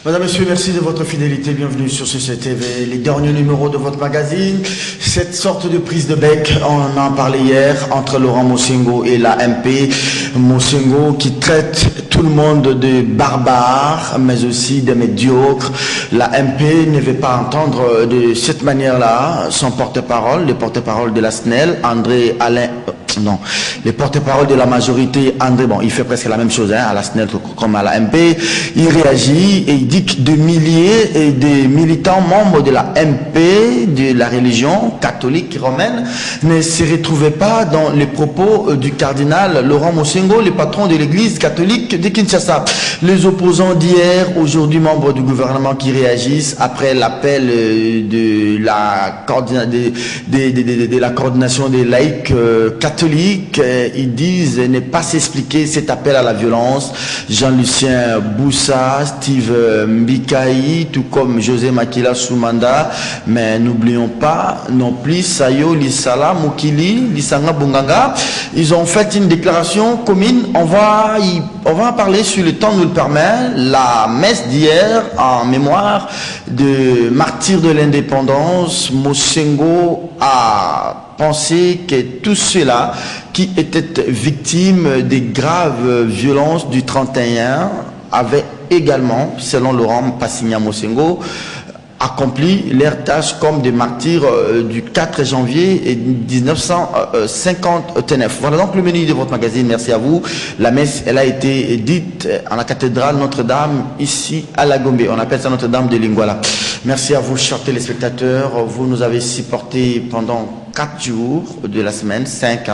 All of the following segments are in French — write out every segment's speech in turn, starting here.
Madame, Monsieur, merci de votre fidélité. Bienvenue sur CCTV, les derniers numéros de votre magazine. Cette sorte de prise de bec, on en parlait hier, entre Laurent Mosengo et la MP. Mosengo qui traite tout le monde de barbares, mais aussi de médiocres. La MP ne veut pas entendre de cette manière-là son porte-parole, le porte-parole de la SNEL, André Alain... Non, les porte-parole de la majorité, André, bon, il fait presque la même chose à la SNEL comme à la MP. Il réagit et il dit que des milliers et des militants membres de la MP, de la religion catholique romaine, ne se retrouvaient pas dans les propos du cardinal Laurent Mosengo, le patron de l'église catholique de Kinshasa. Les opposants d'hier, aujourd'hui membres du gouvernement qui réagissent après l'appel de la coordination des laïcs catholiques. Ils disent ne pas s'expliquer cet appel à la violence. Jean-Lucien Boussa, Steve Mbikaï, tout comme José Makila Soumanda, mais n'oublions pas non plus Sayo Lissala Moukili, Lissanga Bunganga. Ils ont fait une déclaration commune. On va en parler si le temps nous le permet. La messe d'hier en mémoire de martyrs de l'indépendance, Mosengo a penser que tous ceux-là qui étaient victimes des graves violences du 31 avaient également, selon Laurent Passigna Mosengo, accompli leur tâche comme des martyrs du 4 janvier 1959. Voilà donc le menu de votre magazine. Merci à vous. La messe, elle a été dite en la cathédrale Notre-Dame, ici à la Gombe. On appelle ça Notre-Dame de Lingwala. Merci à vous, chers téléspectateurs. Vous nous avez supportés pendant 4 jours de la semaine, 5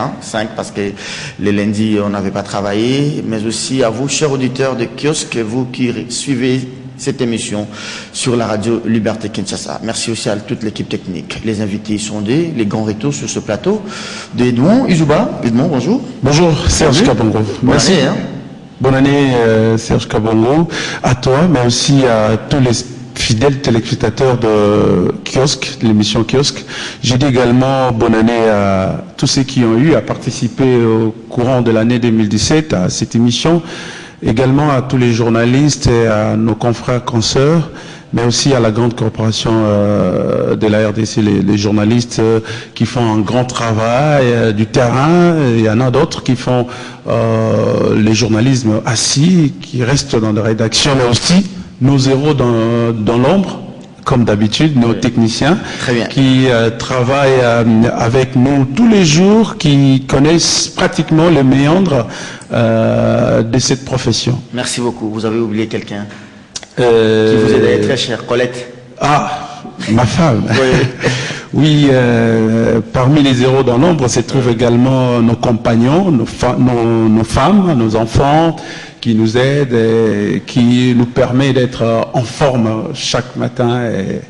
parce que les lundis, on n'avait pas travaillé, mais aussi à vous, chers auditeurs de kiosque, vous qui suivez cette émission sur la radio Liberté Kinshasa. Merci aussi à toute l'équipe technique. Les invités sondés, les grands retours sur ce plateau de Edmond Izuba. Edmond, bonjour. Bonjour, Serge Kabongo. Merci. Bonne année, Serge Kabongo, à toi, mais aussi à tous les fidèles téléspectateurs de Kiosque, l'émission Kiosque. J'ai dit également bonne année à tous ceux qui ont eu à participer au courant de l'année 2017 à cette émission, également à tous les journalistes et à nos confrères consoeurs, mais aussi à la grande corporation de la RDC, les journalistes qui font un grand travail du terrain. Il y en a d'autres qui font les journalismes assis, qui restent dans la rédaction, mais aussi nos héros dans l'ombre, comme d'habitude, nos techniciens qui travaillent avec nous tous les jours, qui connaissent pratiquement les méandres de cette profession. Merci beaucoup. Vous avez oublié quelqu'un qui vous est très cher, Colette. Ah, ma femme. Oui, parmi les héros dans l'ombre se trouvent également nos compagnons, nos femmes, nos enfants, qui nous aident et qui nous permet d'être en forme chaque matin. Et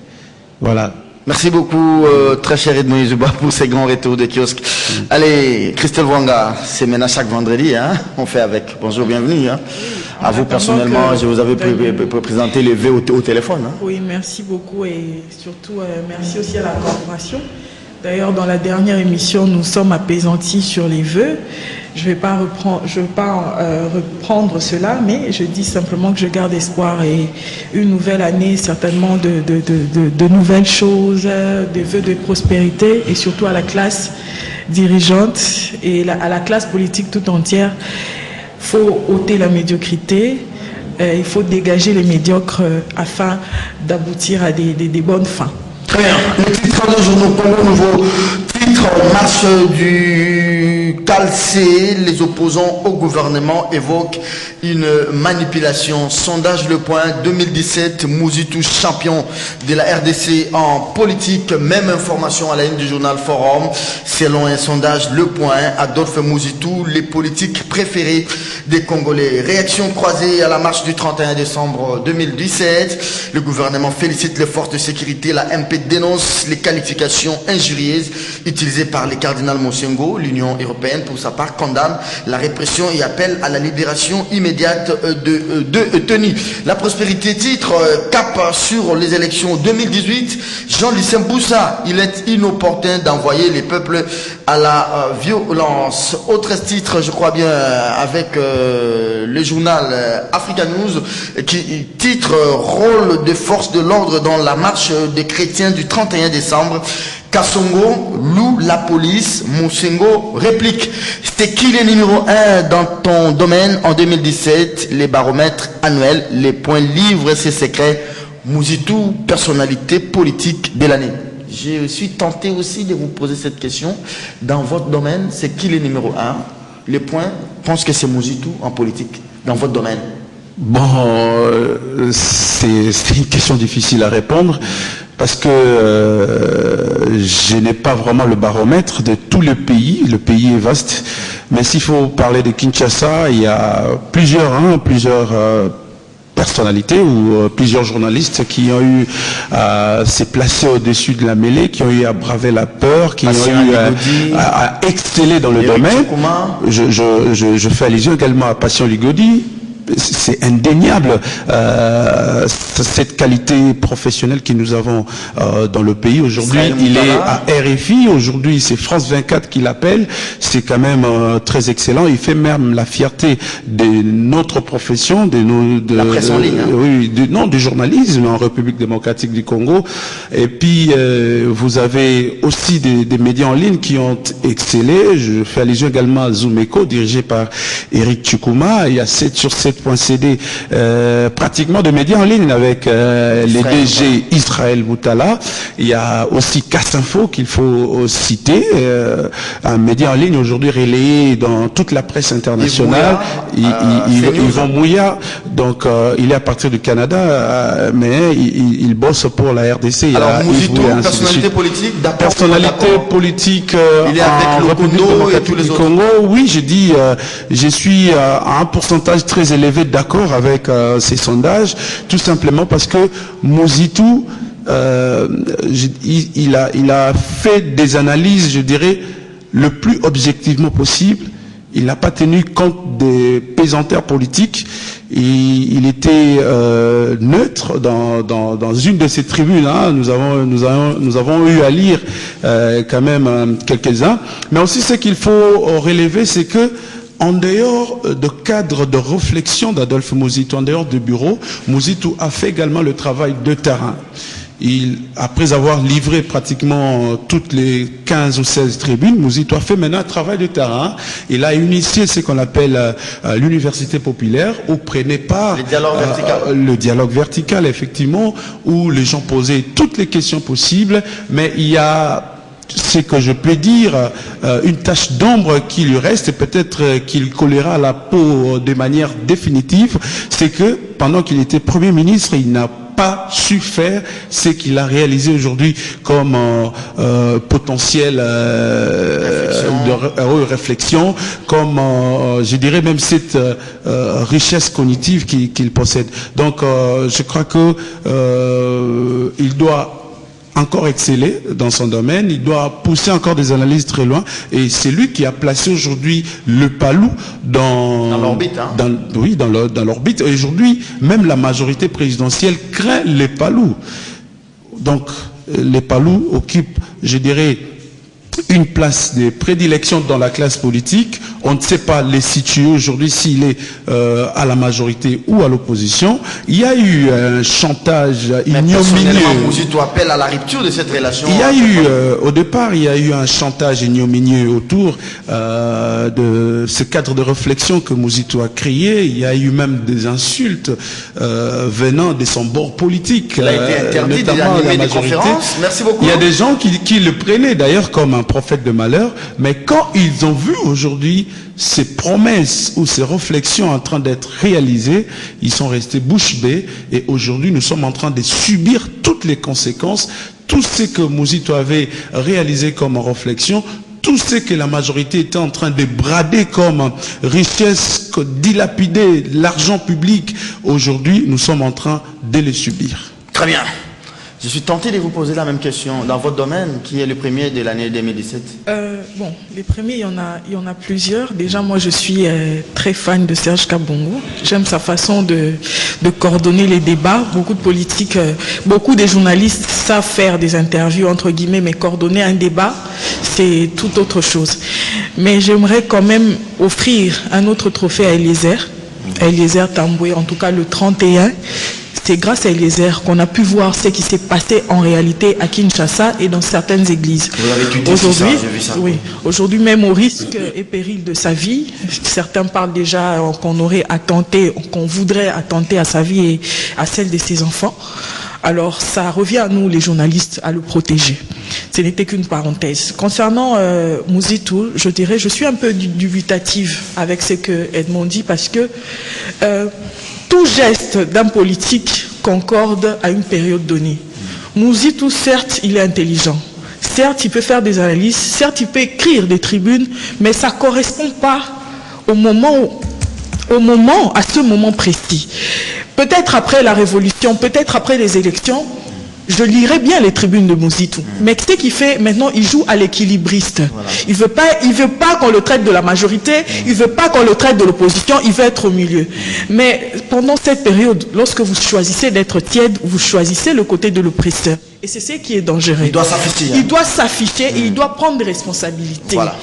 voilà. Merci beaucoup, très cher Edmond Izuba, pour ces grands retours de kiosque. Allez, Christelle Wanga, c'est maintenant chaque vendredi, on fait avec. Bonjour, bienvenue. À vous personnellement, je vous avais présenté les vœux au téléphone. Oui, merci beaucoup et surtout merci aussi à la corporation. D'ailleurs, dans la dernière émission, nous sommes apaisantis sur les vœux. Je ne vais pas reprendre cela, mais je dis simplement que je garde espoir et une nouvelle année, certainement de nouvelles choses, des vœux de prospérité et surtout à la classe dirigeante et à la classe politique tout entière. Il faut ôter la médiocrité, il faut dégager les médiocres afin d'aboutir à des bonnes fins. Très bien. Le titre de journaux Congo Nouveau, titre marche du calcé, les opposants au gouvernement évoquent une manipulation. Sondage Le Point 2017, Mouzitou champion de la RDC en politique. Même information à la une du journal Forum. Selon un sondage Le Point, Adolphe Mouzitou, les politiques préférés des Congolais. Réaction croisée à la marche du 31 décembre 2017. Le gouvernement félicite les forces de sécurité. La MP dénonce les qualifications injurieuses utilisées par les cardinals Mosengo. L'Union européenne, pour sa part, condamne la répression et appelle à la libération immédiate de Tony. La prospérité titre cap sur les élections 2018. Jean-Lucien Boussa, il est inopportun d'envoyer les peuples à la violence. Autre titre, je crois bien, avec le journal Africa News, qui titre Rôle des forces de l'ordre dans la marche des chrétiens du 31 décembre. Kassongo loue la police, Mosengo réplique. C'était qui le numéro 1 dans ton domaine en 2017? Les baromètres annuels, les points livres, ses secrets. Mouzitou, personnalité politique de l'année. Je suis tenté aussi de vous poser cette question. Dans votre domaine, c'est qui le numéro 1? Les points, je pense que c'est Mouzitou en politique, dans votre domaine. Bon, c'est une question difficile à répondre parce que je n'ai pas vraiment le baromètre de tout le pays est vaste, mais s'il faut parler de Kinshasa, il y a plusieurs personnalités ou plusieurs journalistes qui ont eu à se placer au-dessus de la mêlée, qui ont eu à braver la peur, qui ont eu à exceller dans le domaine. Je fais allusion également à Passion Ligodi. C'est indéniable cette qualité professionnelle que nous avons dans le pays. Aujourd'hui, il est à RFI. Aujourd'hui, c'est France 24 qui l'appelle. C'est quand même très excellent. Il fait même la fierté de notre profession, la presse en ligne. Hein. Oui, du journalisme en République démocratique du Congo. Et puis, vous avez aussi des médias en ligne qui ont excellé. Je fais allusion également à Zoomeko, dirigé par Eric Tchoukouma. Il y a 7 sur 7.cd, pratiquement de médias en ligne avec les DG Israël Boutala. Il y a aussi Cassinfo qu'il faut citer, un média en ligne aujourd'hui relayé dans toute la presse internationale. Yvon Mouya, donc il est à partir du Canada, mais il bosse pour la RDC. Alors Mouzito, personnalité politique, personnalité politique il est avec le Congo et tous les autres. Congo, oui, j'ai dit, je suis à un pourcentage très élevé d'accord avec ces sondages, tout simplement parce que Mouzitou, il a fait des analyses, je dirais, le plus objectivement possible. Il n'a pas tenu compte des pesanteurs politiques. Il était neutre dans une de ces tribunes. Hein. Nous avons eu à lire quand même quelques-uns. Mais aussi, ce qu'il faut relever, c'est que en dehors de cadre de réflexion d'Adolphe Mouzitou, en dehors du bureau, Mouzitou a fait également le travail de terrain. Après avoir livré pratiquement toutes les 15 ou 16 tribunes, Mouzitou a fait maintenant un travail de terrain. Il a initié ce qu'on appelle l'université populaire, où prenait part le dialogue vertical, effectivement, où les gens posaient toutes les questions possibles, mais il y a c'est que je peux dire une tache d'ombre qui lui reste et peut-être qu'il collera la peau de manière définitive, c'est que pendant qu'il était Premier ministre, il n'a pas su faire ce qu'il a réalisé aujourd'hui comme potentiel de réflexion, comme je dirais même cette richesse cognitive qu'il possède. Donc je crois que il doit encore exceller dans son domaine, il doit pousser encore des analyses très loin, et c'est lui qui a placé aujourd'hui le Palou dans l'orbite. Hein. Dans l'orbite. Et aujourd'hui, même la majorité présidentielle craint les Palous. Donc, les Palous occupent, je dirais, une place de prédilection dans la classe politique. On ne sait pas les situer aujourd'hui s'il est à la majorité ou à l'opposition. Il y a eu un chantage ignominieux. Mouzitou appelle à la rupture de cette relation. Il y a eu, au départ, il y a eu un chantage ignominieux autour de ce cadre de réflexion que Mouzitou a créé. Il y a eu même des insultes venant de son bord politique. Il a été interdit d'animer des conférences. Merci beaucoup. Il y a des gens qui le prenaient d'ailleurs comme un prophète de malheur, mais quand ils ont vu aujourd'hui ces promesses ou ces réflexions en train d'être réalisées, ils sont restés bouche bée, et aujourd'hui nous sommes en train de subir toutes les conséquences, tout ce que Mouzitou avait réalisé comme réflexion, tout ce que la majorité était en train de brader comme richesse, dilapider l'argent public, aujourd'hui nous sommes en train de les subir. Très bien. Je suis tenté de vous poser la même question. Dans votre domaine, qui est le premier de l'année 2017? Bon, les premiers, il y en a plusieurs. Déjà, moi, je suis très fan de Serge Kabongo. J'aime sa façon de coordonner les débats. Beaucoup de politiques, beaucoup de journalistes savent faire des interviews, entre guillemets, mais coordonner un débat, c'est tout autre chose. Mais j'aimerais quand même offrir un autre trophée à Eliezer Tamboué, en tout cas le 31. C'est grâce à Eliezer qu'on a pu voir ce qui s'est passé en réalité à Kinshasa et dans certaines églises. Aujourd'hui même au risque et péril de sa vie, certains parlent déjà qu'on aurait attenté, qu'on voudrait attenter à sa vie et à celle de ses enfants. Alors ça revient à nous les journalistes à le protéger. Ce n'était qu'une parenthèse. Concernant Mouzitou, je dirais, je suis un peu dubitative avec ce que Edmond dit parce que tout geste d'un politique concorde à une période donnée. Mouzitou, certes, il est intelligent. Certes, il peut faire des analyses. Certes, il peut écrire des tribunes. Mais ça ne correspond pas à ce moment précis. Peut-être après la révolution, peut-être après les élections, je lirai bien les tribunes de Mouzitou. Mais ce qu'il fait maintenant, il joue à l'équilibriste. Voilà. Il veut pas qu'on le traite de la majorité, il veut pas qu'on le traite de l'opposition, il veut être au milieu. Mais pendant cette période, lorsque vous choisissez d'être tiède, vous choisissez le côté de l'oppresseur. Et c'est ce qui est dangereux. Il doit s'afficher. Il doit s'afficher et il doit prendre des responsabilités. Voilà.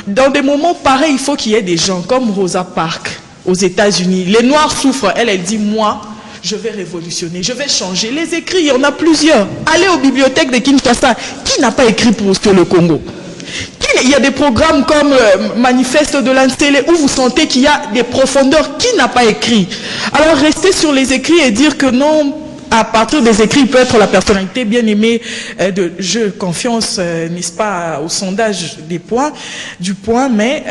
Dans des moments pareils, il faut qu'il y ait des gens comme Rosa Parks aux États-Unis. Les Noirs souffrent. Elle dit, moi, je vais révolutionner, je vais changer. Les écrits, il y en a plusieurs. Allez aux bibliothèques de Kinshasa. Qui n'a pas écrit sur le Congo? Il y a des programmes comme Manifeste de l'Anstélé où vous sentez qu'il y a des profondeurs. Qui n'a pas écrit? Alors restez sur les écrits et dire que non, à partir des écrits, il peut être la personnalité bien aimée de jeu, confiance, n'est-ce pas, au sondage du point, mais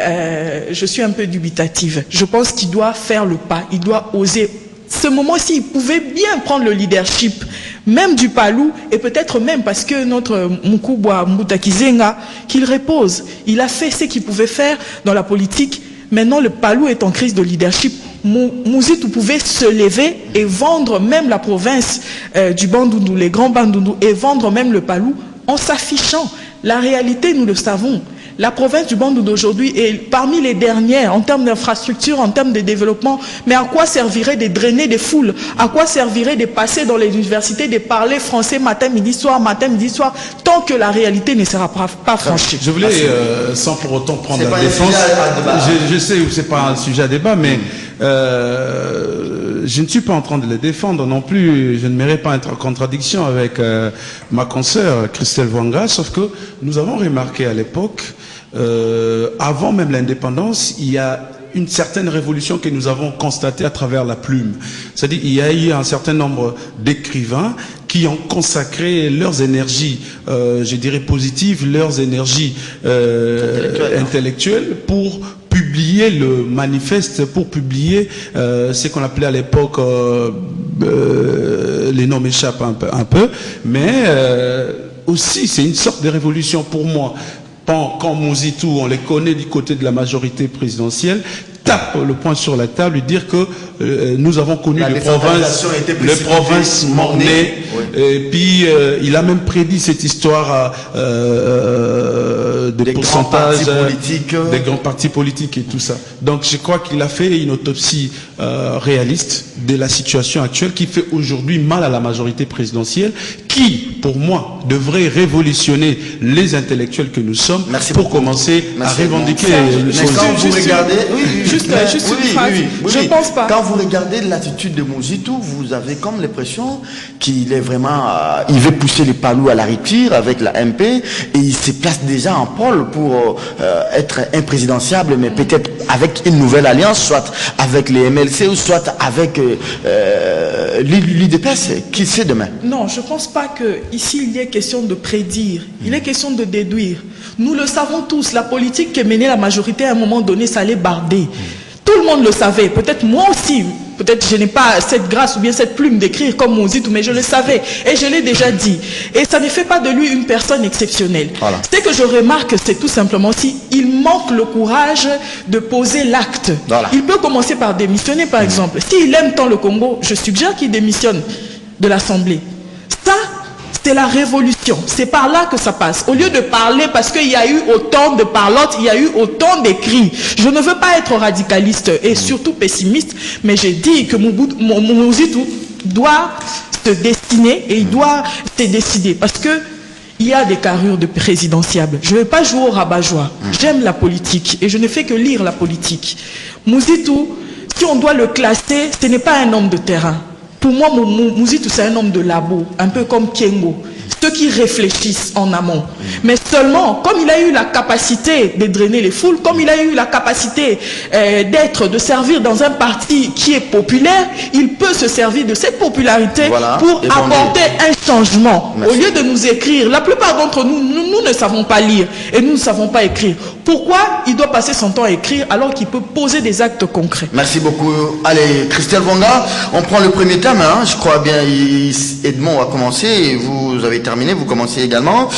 je suis un peu dubitative. Je pense qu'il doit faire le pas, il doit oser. Ce moment-ci, il pouvait bien prendre le leadership, même du Palou, et peut-être même parce que notre Mukubwa Mbutakizenga, qu'il repose. Il a fait ce qu'il pouvait faire dans la politique. Maintenant, le Palou est en crise de leadership. Mouzitou pouvait se lever et vendre même la province du Bandundu, les grands Bandundu, et vendre même le Palou en s'affichant. La réalité, nous le savons. La province du Bandundu d'aujourd'hui est parmi les dernières en termes d'infrastructure, en termes de développement. Mais à quoi servirait de drainer des foules? À quoi servirait de passer dans les universités, de parler français matin, midi, soir, tant que la réalité ne sera pas franchie? Je voulais, sans pour autant prendre la défense, je sais que ce n'est pas un sujet à débat, mais je ne suis pas en train de les défendre non plus. Je ne mérite pas être en contradiction avec ma consoeur Christelle Wanga, sauf que nous avons remarqué à l'époque, avant même l'indépendance, il y a une certaine révolution que nous avons constatée à travers la plume. C'est-à-dire il y a eu un certain nombre d'écrivains qui ont consacré leurs énergies, je dirais positives, leurs énergies intellectuelles pour publier le manifeste, pour publier ce qu'on appelait à l'époque, les noms m'échappent un peu, mais aussi c'est une sorte de révolution pour moi. Quand Mouzitou, on les connaît du côté de la majorité présidentielle, tape le poing sur la table et dire que nous avons connu les provinces mornées. Oui. Et puis il a même prédit cette histoire de pourcentage des grands partis politiques et tout ça. Donc je crois qu'il a fait une autopsie réaliste de la situation actuelle qui fait aujourd'hui mal à la majorité présidentielle, qui pour moi devrait révolutionner les intellectuels que nous sommes. Merci pour beaucoup. Commencer à revendiquer les choses. Quand vous regardez, juste une phrase, je pense pas. Quand vous regardez l'attitude de Mouzitou, vous avez comme l'impression qu'il est vraiment, il veut pousser les Palous à la rupture avec la MP et il se place déjà en pôle pour être imprésidentiable, mais peut-être avec une nouvelle alliance, soit avec les MLC ou soit avec l'UDPS, qui sait demain. Non, je ne pense pas qu'ici il y ait question de prédire, il est question de déduire. Nous le savons tous, la politique que menait la majorité à un moment donné, ça allait barder. Tout le monde le savait, peut-être moi aussi, peut-être je n'ai pas cette grâce ou bien cette plume d'écrire comme Mouzitou, mais je le savais et je l'ai déjà dit. Et ça ne fait pas de lui une personne exceptionnelle. Voilà. Ce que je remarque, c'est tout simplement s'il manque le courage de poser l'acte. Voilà. Il peut commencer par démissionner, par exemple. S'il aime tant le Congo, je suggère qu'il démissionne de l'Assemblée. Ça, c'est la révolution. C'est par là que ça passe. Au lieu de parler, parce qu'il y a eu autant de parlottes, il y a eu autant d'écrits. Je ne veux pas être radicaliste et surtout pessimiste, mais j'ai dit que Mouzitou doit se destiner et il doit se décider. Parce que il y a des carrures de présidentiables. Je ne vais pas jouer au rabat-joie. J'aime la politique et je ne fais que lire la politique. Mouzitou, si on doit le classer, ce n'est pas un homme de terrain. Pour moi, Mouzitou, c'est un homme de labo, un peu comme Kengo. Ceux qui réfléchissent en amont. Mais seulement, comme il a eu la capacité de drainer les foules, comme il a eu la capacité de servir dans un parti qui est populaire, il peut se servir de cette popularité pour apporter un changement. Merci. Au lieu de nous écrire, la plupart d'entre nous, nous ne savons pas lire et nous ne savons pas écrire. Pourquoi il doit passer son temps à écrire alors qu'il peut poser des actes concrets? Merci beaucoup. Allez, Christelle Vonga, on prend le premier thème, hein. Je crois bien Edmond va commencer et vous avez terminé, vous commencez également.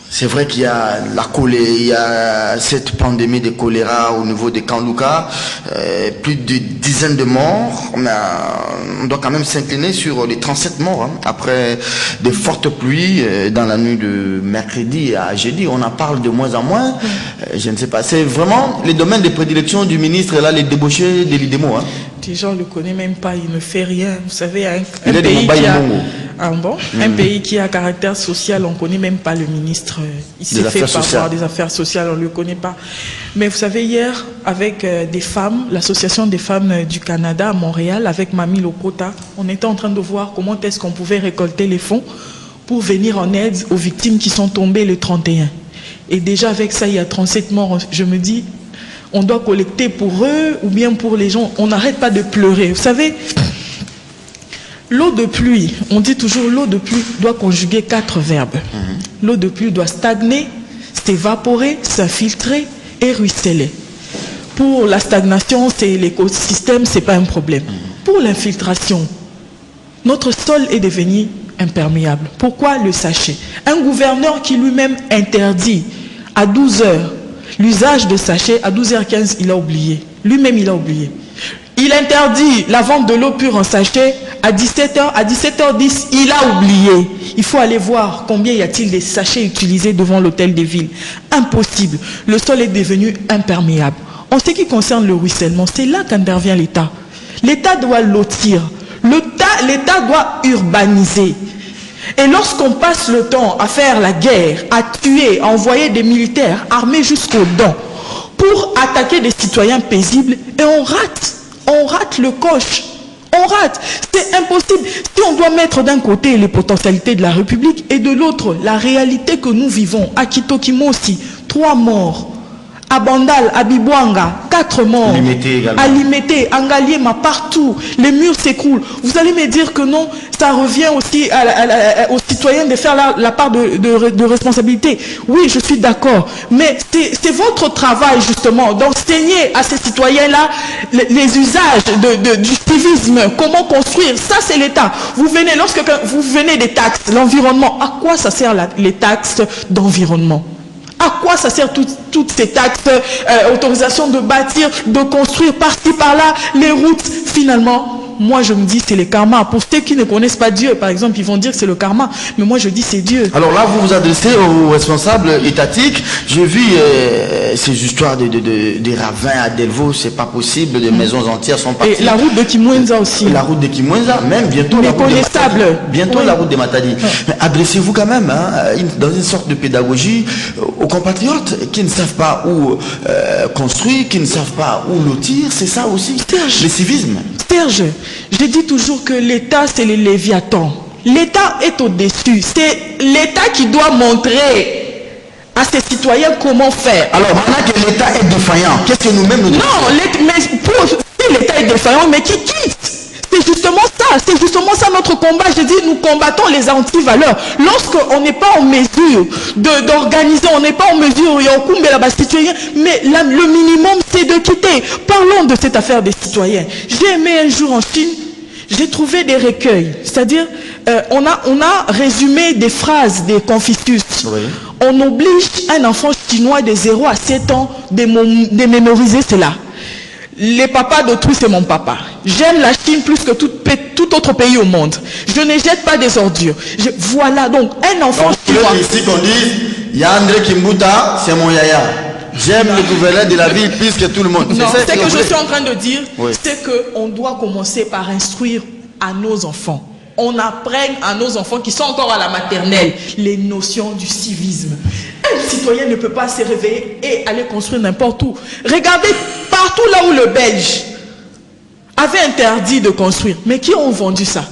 C'est vrai qu'il y a la choléra, il y a cette pandémie de choléra au niveau des Kanlouka, plus de dizaines de morts. On doit quand même s'incliner sur les 37 morts hein, après des fortes pluies dans la nuit de mercredi à jeudi. On en parle de moins en moins. Je ne sais pas. C'est vraiment les domaines de prédilection du ministre, là, les débauchés de l'IDEMO. Hein. Les gens ne le connaissent même pas, il ne fait rien. Vous savez, un pays qui a... Un pays qui a caractère social, on ne connaît même pas le ministre. Il s'est fait avoir des affaires sociales, on ne le connaît pas. Mais vous savez, hier, avec des femmes, l'association des femmes du Canada à Montréal, avec Mamie Lokota, on était en train de voir comment est-ce qu'on pouvait récolter les fonds pour venir en aide aux victimes qui sont tombées le 31. Et déjà avec ça, il y a 37 morts. Je me dis, on doit collecter pour eux ou bien pour les gens. On n'arrête pas de pleurer. Vous savez... L'eau de pluie, on dit toujours l'eau de pluie doit conjuguer 4 verbes. L'eau de pluie doit stagner, s'évaporer, s'infiltrer et ruisseler. Pour la stagnation, c'est l'écosystème, ce n'est pas un problème. Pour l'infiltration, notre sol est devenu imperméable. Pourquoi le sachet? Un gouverneur qui lui-même interdit à 12 heures l'usage de sachets, à 12h15, il a oublié. Lui-même, il a oublié. Il interdit la vente de l'eau pure en sachet à 17h, à 17h10, il a oublié. Il faut aller voir combien y a-t-il des sachets utilisés devant l'hôtel des villes. Impossible. Le sol est devenu imperméable. En ce qui concerne le ruissellement, c'est là qu'intervient l'État. L'État doit lotir. L'État doit urbaniser. Et lorsqu'on passe le temps à faire la guerre, à tuer, à envoyer des militaires armés jusqu'aux dents pour attaquer des citoyens paisibles, et on rate le coche. On rate. C'est impossible. Si on doit mettre d'un côté les potentialités de la République et de l'autre la réalité que nous vivons, à Kitokimosi, 3 morts. À Bandal, à Bibouanga, 4 morts. À Limete, à Ngaliema, partout. Les murs s'écroulent. Vous allez me dire que non, ça revient aussi aux citoyens de faire la part de responsabilité. Oui, je suis d'accord. Mais c'est votre travail, justement, d'enseigner à ces citoyens-là les usages du civisme, comment construire. Ça, c'est l'État. Lorsque vous venez des taxes, l'environnement, à quoi ça sert les taxes d'environnement? À quoi ça sert toutes ces taxes, autorisation de bâtir, de construire par-ci, par-là, les routes? Finalement, moi je me dis c'est le karma. Pour ceux qui ne connaissent pas Dieu, par exemple, ils vont dire que c'est le karma. Mais moi je dis c'est Dieu. Alors là, vous vous adressez aux responsables étatiques. J'ai vu ces histoires de ravins à Delvaux, c'est pas possible, des maisons entières sont parties. Et la route de Kimwenza aussi. La route de Kimwenza, même bientôt la route de Matadi. Bientôt la route de Matadi. Mais adressez-vous quand même, hein, dans une sorte de pédagogie, aux compatriotes qui ne savent pas où construire, qui ne savent pas où lotir. C'est ça aussi, le civisme. Serge, je dis toujours que l'État, c'est le Léviathan. L'État est au-dessus. C'est l'État qui doit montrer à ses citoyens comment faire. Alors, maintenant que l'État est défaillant, qu'est-ce que nous-mêmes nous devons faire? Non, si l'État est défaillant, mais qui quitte? C'est justement ça notre combat. Je dis, nous combattons les anti-valeurs. Lorsqu'on n'est pas en mesure d'organiser, on n'est pas en mesure, mais le minimum, c'est de quitter. Parlons de cette affaire des citoyens. J'ai aimé un jour en Chine, j'ai trouvé des recueils. C'est-à-dire, on a résumé des phrases des Confucius. Oui. On oblige un enfant chinois de 0 à 7 ans de mémoriser cela. Les papas d'autrui, c'est mon papa. J'aime la Chine plus que tout autre pays au monde. Je ne jette pas des ordures. Voilà, donc un enfant chinois. Ici qu'on dit, Yandre Kimbuta, c'est mon yaya. J'aime le gouverneur de la ville plus que tout le monde. Non, c'est que je suis en train de dire, oui. C'est qu'on doit commencer par instruire à nos enfants. on apprenne à nos enfants qui sont encore à la maternelle les notions du civisme. Un citoyen ne peut pas se réveiller et aller construire n'importe où. Regardez partout là où le Belge avait interdit de construire. Mais qui ont vendu ça?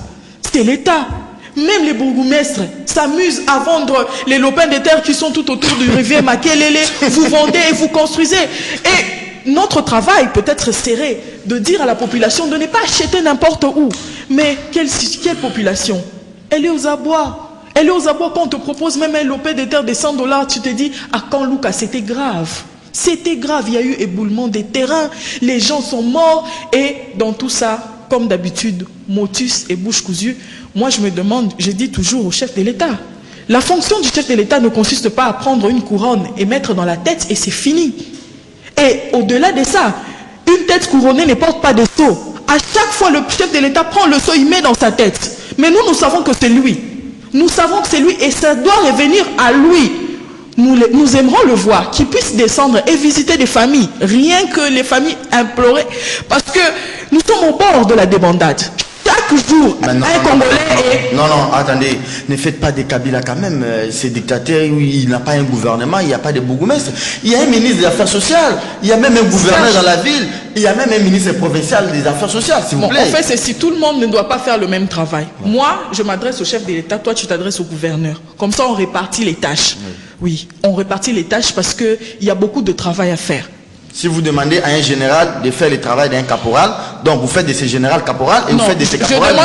C'est l'État. Même les bourgmestres s'amusent à vendre les lopins de terre qui sont tout autour du rivière Makelele. Vous vendez et vous construisez. Et notre travail peut-être serait de dire à la population de ne pas acheter n'importe où. Mais quelle population? Elle est aux abois. Elle est aux abois quand on te propose même un lopin de terre de 100 $. Tu te dis, à quand Lucas, c'était grave. C'était grave, il y a eu éboulement des terrains. Les gens sont morts. Et dans tout ça, comme d'habitude, motus et bouche cousue. Moi, je me demande, je dis toujours au chef de l'État, la fonction du chef de l'État ne consiste pas à prendre une couronne et mettre dans la tête et c'est fini. Et au-delà de ça, une tête couronnée ne porte pas de sceau. À chaque fois, le chef de l'État prend le sceau, il met dans sa tête. Mais nous savons que c'est lui. Nous savons que c'est lui et ça doit revenir à lui. Nous aimerons le voir, qu'il puisse descendre et visiter des familles. Rien que les familles implorées. Parce que nous sommes au bord de la débandade. Chaque jour, un Congolais est... Non, attendez, ne faites pas des Kabila quand même. Ces dictateurs, il n'a pas un gouvernement, il n'y a pas de bourgmestre. Il y a un ministre des Affaires sociales, il y a même un gouverneur dans la ville, il y a même un ministre provincial des Affaires sociales, s'il vous plaît. En fait, c'est si tout le monde ne doit pas faire le même travail. Ouais. Moi, je m'adresse au chef de l'État, toi, tu t'adresses au gouverneur. Comme ça, on répartit les tâches. Oui, on répartit les tâches parce qu'il y a beaucoup de travail à faire. Si vous demandez à un général de faire le travail d'un caporal, donc vous faites de ces générales caporal et vous faites de ces caporals.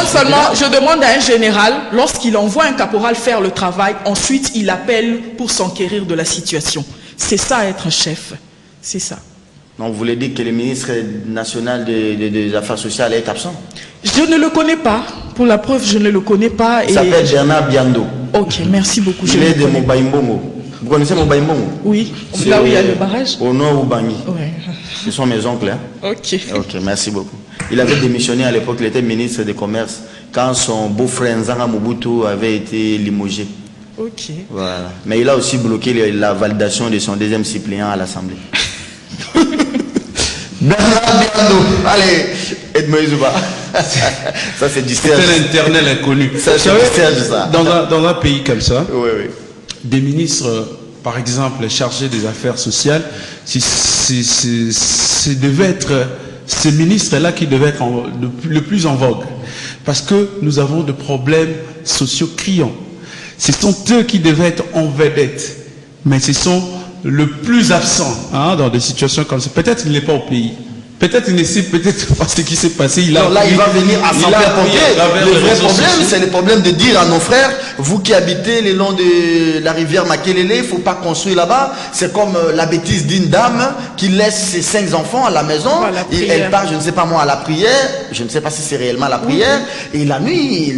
Je demande à un général, lorsqu'il envoie un caporal faire le travail, ensuite il appelle pour s'enquérir de la situation. C'est ça être un chef. C'est ça. Donc vous voulez dire que le ministre national des Affaires sociales est absent? Je ne le connais pas. Pour la preuve, je ne le connais pas. Il s'appelle Bernard Biando. Ok, merci beaucoup. Il est de Mobaïmbongo. Vous connaissez Mobaïmbongo? Oui, là où il y a le barrage. Au nord Ubangi. Ouais. Ce sont mes oncles. Hein? Ok, merci beaucoup. Il avait démissionné à l'époque, il était ministre des Commerces, quand son beau-frère Nzanga Mobutu avait été limogé. Ok. Voilà. Mais il a aussi bloqué la validation de son deuxième suppléant à l'Assemblée. Bernard Biando. Allez, Edmond Izouba. Ça c'est du Serge. C'est l'éternel inconnu. Ça, c'est du Serge, ça. Dans un pays comme ça, oui. Des ministres, par exemple, chargés des affaires sociales, devait être ces ministres-là qui devaient être le plus en vogue. Parce que nous avons des problèmes sociaux criants. Ce sont eux qui devaient être en vedette. Mais ce sont le plus absents dans des situations comme ça. Peut-être qu'il n'est pas au pays. Peut-être il ne sait peut-être pas ce qui s'est passé. Il va venir à s'en faire pomper. Le vrai problème, c'est le problème de dire à nos frères, vous qui habitez le long de la rivière Makelele, il ne faut pas construire là-bas. C'est comme la bêtise d'une dame qui laisse ses 5 enfants à la maison. Et elle part, je ne sais pas moi, à la prière. Je ne sais pas si c'est réellement la prière. Et la nuit,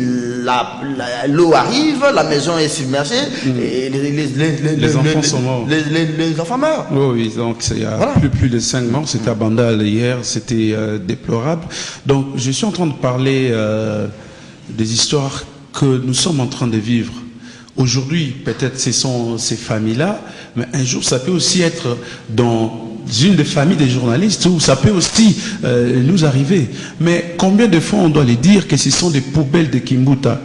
l'eau arrive, la maison est submergée. Et les enfants sont morts. Les enfants meurent. Oui, donc il y a plus de 5 morts. C'était à Bandal hier. C'était déplorable. Donc je suis en train de parler des histoires que nous sommes en train de vivre. Aujourd'hui, peut-être ce sont ces familles-là, mais un jour ça peut aussi être dans une des familles des journalistes où ça peut aussi nous arriver. Mais combien de fois on doit les dire que ce sont des poubelles de Kimbuta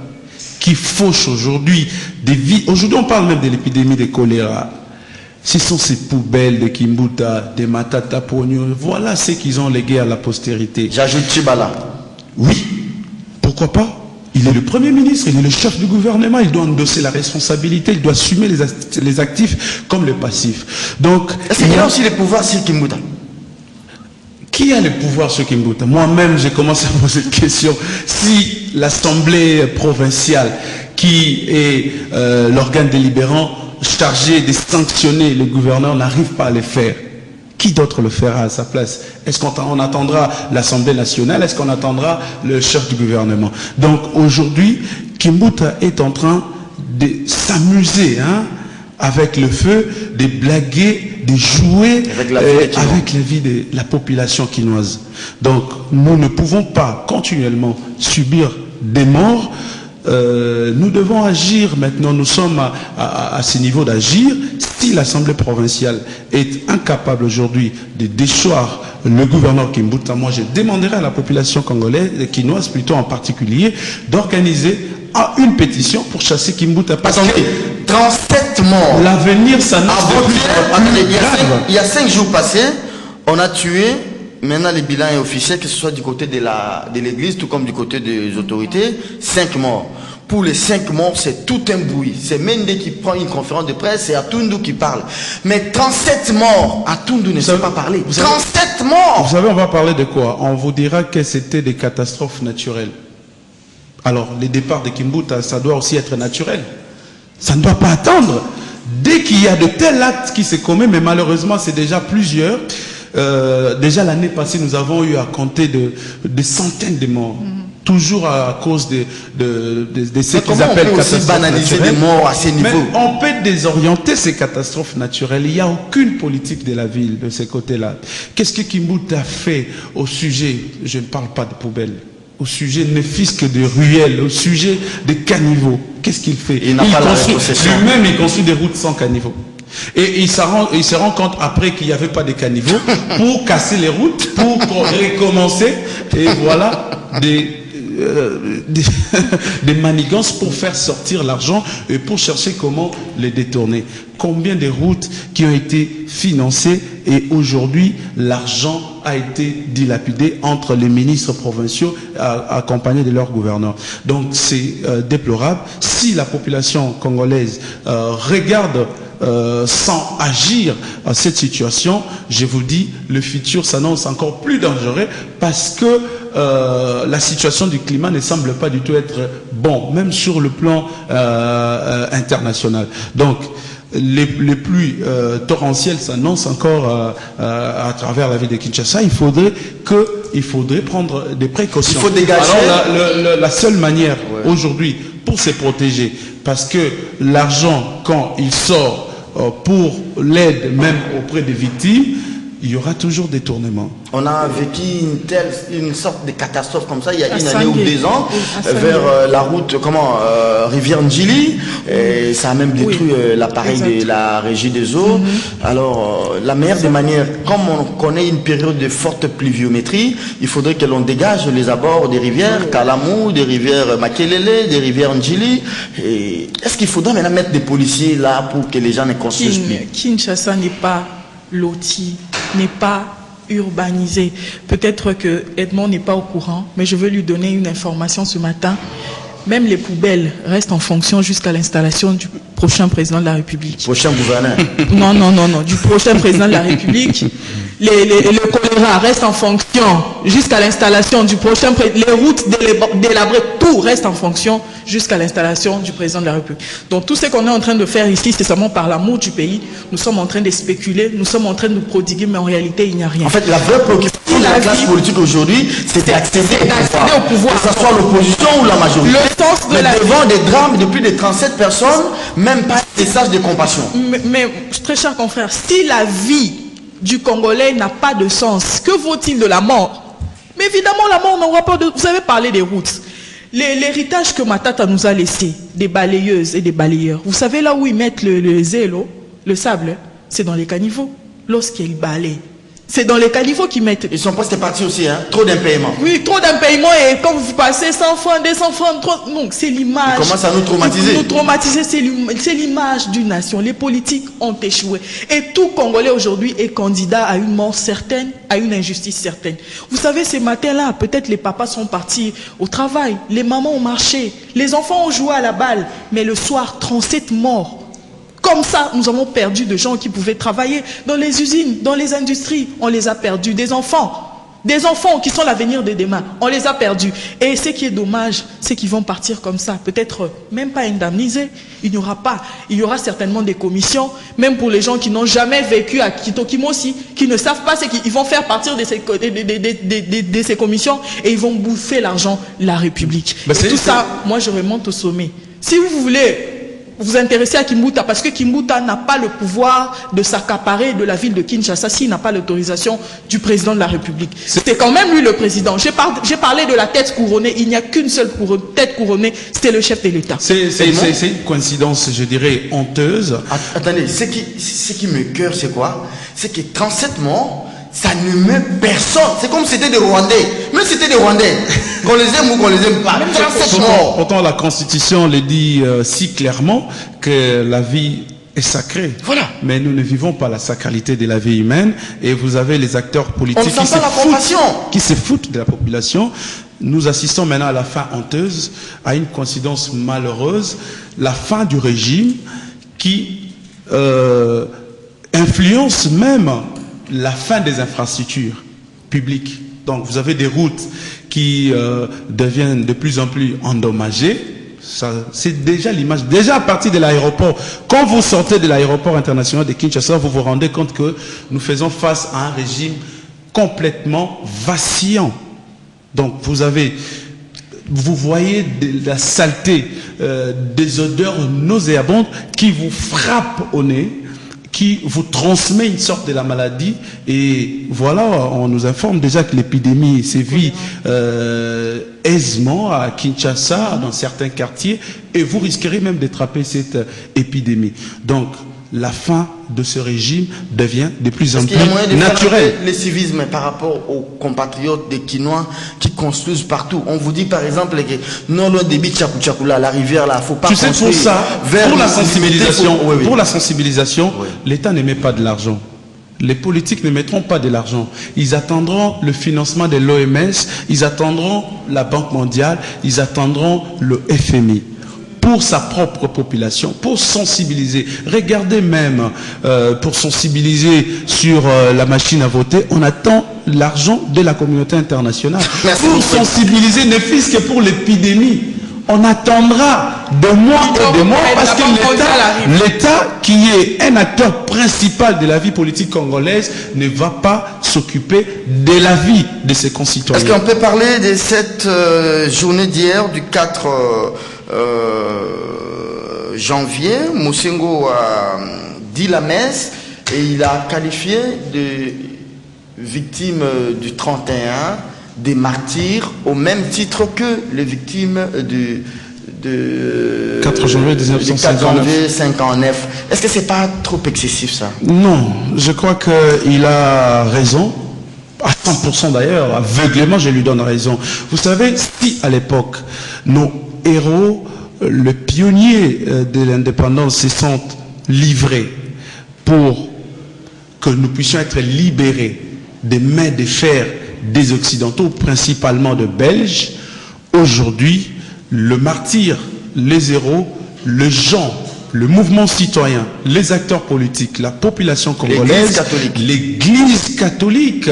qui fauchent aujourd'hui des vies. Aujourd'hui on parle même de l'épidémie de choléra. Ce sont ces poubelles de Kimbuta, des Matata Pogno. Voilà ce qu'ils ont légué à la postérité. J'ajoute Chibala. Oui, pourquoi pas? Il est le Premier ministre, il est le chef du gouvernement, il doit endosser la responsabilité, il doit assumer les actifs comme les passifs. Donc, est-ce qu'il y a aussi les pouvoirs sur Kimbuta? Qui a le pouvoir sur Kimbuta? Moi-même, j'ai commencé à poser cette question. Si l'Assemblée provinciale, qui est l'organe délibérant, chargé de sanctionner le gouverneur, n'arrive pas à le faire, qui d'autre le fera à sa place? Est-ce qu'on attendra l'Assemblée nationale? Est-ce qu'on attendra le chef du gouvernement? Donc aujourd'hui, Kimbuta est en train de s'amuser avec le feu, de blaguer, de jouer avec la vie de la population quinoise. Donc nous ne pouvons pas continuellement subir des morts. Nous devons agir maintenant, nous sommes à ce niveau d'agir. Si si l'Assemblée provinciale est incapable aujourd'hui de déchoir le gouverneur Kimbuta, moi je demanderai à la population congolaise, quinoise plutôt en particulier, d'organiser une pétition pour chasser Kimbuta. Parce que 37 morts. L'avenir s'annonce il y a 5 jours passés, on a tué, maintenant le bilan est officiel, que ce soit du côté de l'église, tout comme du côté des autorités, 5 morts. Pour les 5 morts, c'est tout un bruit. C'est Mende qui prend une conférence de presse, c'est Atundu qui parle. Mais 37 morts, Atundu ne sait pas parler. 37 morts. Vous savez, on va parler de quoi? On vous dira que c'était des catastrophes naturelles. Alors, les départs de Kimbuta, ça doit aussi être naturel. Ça ne doit pas attendre. Dès qu'il y a de tels actes qui se commettent, mais malheureusement, c'est déjà plusieurs. Déjà l'année passée, nous avons eu à compter des centaines de morts. Toujours à cause de ce qu'ils appellent catastrophes naturelles. Des morts à ces niveaux. Mais on peut désorienter ces catastrophes naturelles. Il n'y a aucune politique de la ville de ces côtés-là. Qu'est-ce que Kimbuta a fait au sujet, je ne parle pas de poubelles, au sujet ne fût-ce que de ruelles, au sujet des caniveaux? Qu'est-ce qu'il fait? Lui-même, il construit des routes sans caniveaux. Et il se rend compte après qu'il n'y avait pas de caniveaux pour casser les routes, pour recommencer. Et voilà des manigances pour faire sortir l'argent et pour chercher comment les détourner. Combien de routes qui ont été financées et aujourd'hui l'argent a été dilapidé entre les ministres provinciaux accompagnés de leurs gouverneurs. Donc c'est déplorable. Si la population congolaise regarde sans agir à cette situation, je vous dis, le futur s'annonce encore plus dangereux parce que la situation du climat ne semble pas du tout être bon, même sur le plan international. Donc, les pluies torrentielles s'annoncent encore à travers la ville de Kinshasa. Il faudrait prendre des précautions. Il faut dégager. Alors, la seule manière aujourd'hui pour se protéger, parce que l'argent, quand il sort pour l'aide même auprès des victimes, il y aura toujours des tournements. On a vécu une sorte de catastrophe comme ça il y a une année ou 2 ans vers la route rivière Ndjili, et ça a même détruit l'appareil de la régie des eaux. Alors la meilleure des manières, comme on connaît une période de forte pluviométrie, il faudrait que l'on dégage les abords des rivières Kalamou, des rivières Makelele, des rivières Ndjili. Est-ce qu'il faudrait maintenant mettre des policiers là pour que les gens ne construisent plus? Kinshasa n'est pas loti, n'est pas urbanisé. Peut-être que Edmond n'est pas au courant, mais je veux lui donner une information ce matin. Même les poubelles restent en fonction jusqu'à l'installation du prochain président de la République. Prochain gouverneur. Non, du prochain président de la République. Le choléra reste en fonction jusqu'à l'installation du prochain président. Les routes délabrées, tout reste en fonction jusqu'à l'installation du président de la République. Donc tout ce qu'on est en train de faire ici, c'est seulement par l'amour du pays. Nous sommes en train de spéculer, nous sommes en train de nous prodiguer, mais en réalité, il n'y a rien. En fait, la vraie préoccupation de la classe politique aujourd'hui, c'est d'accéder au pouvoir. Que ce soit l'opposition ou la majorité. Le sens de devant des drames de plus de 37 personnes, même pas des messages de compassion. Mais très cher confrère, si la vie du Congolais n'a pas de sens, que vaut-il de la mort? Mais évidemment, la mort n'aura pas de... Vous avez parlé des routes. L'héritage que Matata nous a laissé, des balayeuses et des balayeurs, vous savez là où ils mettent le zélo, le sable, c'est dans les caniveaux, lorsqu'ils balayent. C'est dans les caniveaux qu'ils mettent. Ils sont presque partis aussi, hein? Trop d'impayement. Oui, trop d'impayement, et quand vous passez 100 francs, 200 francs, donc c'est l'image. Ils commencent à nous traumatiser. Nous traumatiser, c'est l'image d'une nation. Les politiques ont échoué. Et tout Congolais aujourd'hui est candidat à une mort certaine, à une injustice certaine. Vous savez, ces matins-là, peut-être les papas sont partis au travail, les mamans ont marché, les enfants ont joué à la balle, mais le soir, 37 morts. Comme ça, nous avons perdu de gens qui pouvaient travailler dans les usines, dans les industries. On les a perdus. Des enfants qui sont l'avenir de demain. On les a perdus. Et ce qui est dommage, c'est qu'ils vont partir comme ça. Peut-être même pas indemnisés. Il n'y aura pas. Il y aura certainement des commissions, même pour les gens qui n'ont jamais vécu à Kitokimosi, qui ne savent pas ce qu'ils vont faire partir de ces commissions, et ils vont bouffer l'argent de la République. Et tout ça, moi je remonte au sommet. Si vous voulez vous intéressez à Kimbuta parce que Kimbuta n'a pas le pouvoir de s'accaparer de la ville de Kinshasa s'il n'a pas l'autorisation du président de la République. C'était quand même lui le président. J'ai parlé de la tête couronnée. Il n'y a qu'une seule tête couronnée, c'était le chef de l'État. C'est une coïncidence, je dirais, honteuse. Attendez, ce qui me cœur, c'est quoi? C'est que 37 morts, ça ne met personne. C'est comme si c'était des Rwandais. Même si c'était des Rwandais. Qu'on les aime ou qu'on les aime pas. Même 37 morts. Pourtant, la Constitution le dit si clairement que la vie est sacrée. Voilà. Mais nous ne vivons pas la sacralité de la vie humaine. Et vous avez les acteurs politiques qui se foutent de la population. Nous assistons maintenant à la fin honteuse, à une coïncidence malheureuse, la fin du régime qui influence même la fin des infrastructures publiques. Donc vous avez des routes qui deviennent de plus en plus endommagées. C'est déjà l'image, déjà à partir de l'aéroport. Quand vous sortez de l'aéroport international de Kinshasa, vous vous rendez compte que nous faisons face à un régime complètement vacillant. Donc vous voyez de la saleté, des odeurs nauséabondes qui vous frappent au nez, qui vous transmet une sorte de la maladie. Et voilà, on nous informe déjà que l'épidémie sévit aisément à Kinshasa, dans certains quartiers, et vous risquerez même d'attraper cette épidémie. Donc, la fin de ce régime devient de plus en plus naturelle. Le civisme par rapport aux compatriotes des Kinois qui construisent partout. On vous dit par exemple que non loin des Tchakoula, la rivière là, faut pas construire. Tu sais, pour ça, pour la sensibilisation, l'État ne met pas de l'argent. Les politiques ne mettront pas de l'argent. Ils attendront le financement de l'OMS, ils attendront la Banque mondiale, ils attendront le FMI. Pour sa propre population, pour sensibiliser. Regardez même, pour sensibiliser sur la machine à voter, on attend l'argent de la communauté internationale. Pour sensibiliser, ne fût-ce que pour l'épidémie, on attendra de mois et de mois parce que l'État, qui est un acteur principal de la vie politique congolaise, ne va pas s'occuper de la vie de ses concitoyens. Est-ce qu'on peut parler de cette journée d'hier, du 4 janvier? Mosengo a dit la messe et il a qualifié de victimes du 31 des martyrs au même titre que les victimes du 4 janvier 1959. Est-ce que c'est pas trop excessif ça? Non, je crois qu'il a raison. À 100% d'ailleurs, aveuglément je lui donne raison. Vous savez, si à l'époque nos héros, le pionnier de l'indépendance, se sont livrés pour que nous puissions être libérés des mains de fer des Occidentaux, principalement de Belges, aujourd'hui, le martyr, les héros, les gens, le mouvement citoyen, les acteurs politiques, la population congolaise, l'Église catholique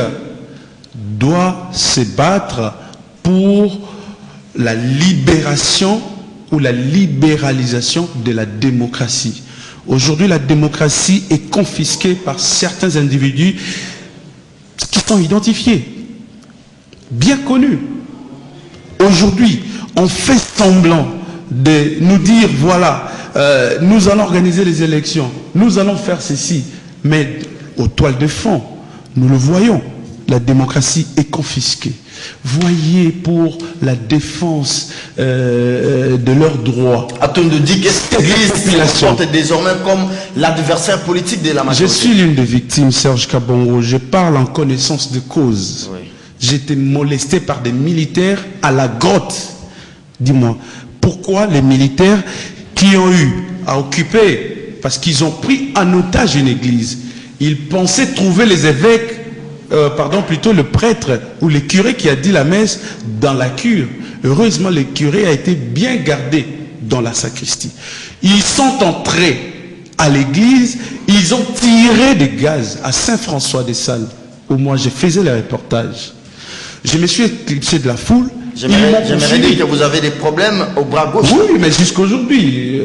doit se battre pour la libération ou la libéralisation de la démocratie. Aujourd'hui, la démocratie est confisquée par certains individus qui sont identifiés, bien connus. Aujourd'hui, on fait semblant de nous dire, voilà, nous allons organiser les élections, nous allons faire ceci, mais aux toiles de fond, nous le voyons, la démocratie est confisquée. Voyez pour la défense de leurs droits. Attends de dire que l'Église se porte désormais comme l'adversaire politique de la majorité. Je suis l'une des victimes, Serge Kabongo. Je parle en connaissance de cause. Oui. J'ai été molesté par des militaires à la grotte. Dis-moi, pourquoi les militaires qui ont eu à occuper, parce qu'ils ont pris en otage une église, ils pensaient trouver les évêques, plutôt le prêtre ou le curé qui a dit la messe dans la cure. Heureusement, le curé a été bien gardé dans la sacristie. Ils sont entrés à l'église, ils ont tiré des gaz à Saint-François-des-Salles, où moi je faisais les reportages. Je me suis éclipsé de la foule. J'aimerais dire que vous avez des problèmes au bras gauche. Oui, mais jusqu'aujourd'hui,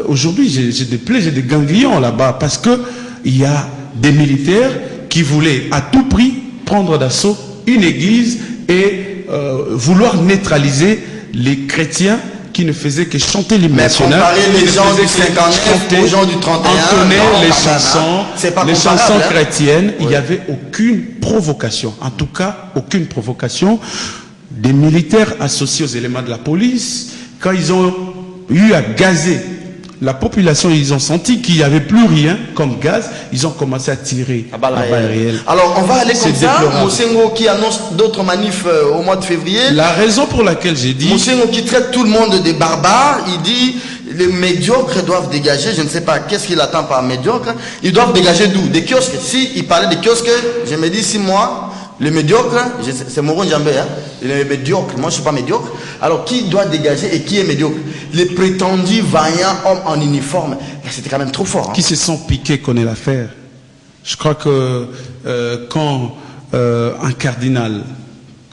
aujourd'hui j'ai des plaies, j'ai des ganglions là-bas, parce qu'il y a des militaires qui voulaient à tout prix prendre d'assaut une église et vouloir neutraliser les chrétiens qui ne faisaient que chanter l'hymne national. Mais comparer les gens du 59 aux gens du 31, entonner les chansons chrétiennes, il n'y avait aucune provocation. En tout cas, aucune provocation. Des militaires associés aux éléments de la police, quand ils ont eu à gazer la population, ils ont senti qu'il n'y avait plus rien comme gaz, ils ont commencé à tirer à balles réelles. Alors on va aller comme ça, Mosengo qui annonce d'autres manifs au mois de février. La raison pour laquelle j'ai dit... Mosengo qui traite tout le monde de barbares, il dit les médiocres doivent dégager, je ne sais pas qu'est-ce qu'il attend par médiocre, ils doivent dégager d'où? Des kiosques. Si il parlait des kiosques, je me dis 6 mois... Les médiocres, c'est Moron Djambé, hein? Les médiocres, moi je ne suis pas médiocre. Alors qui doit dégager et qui est médiocre? Les prétendus vaillants hommes en uniforme. C'était quand même trop fort. Hein? Qui se sont piqués connaît l'affaire. Je crois que quand un cardinal,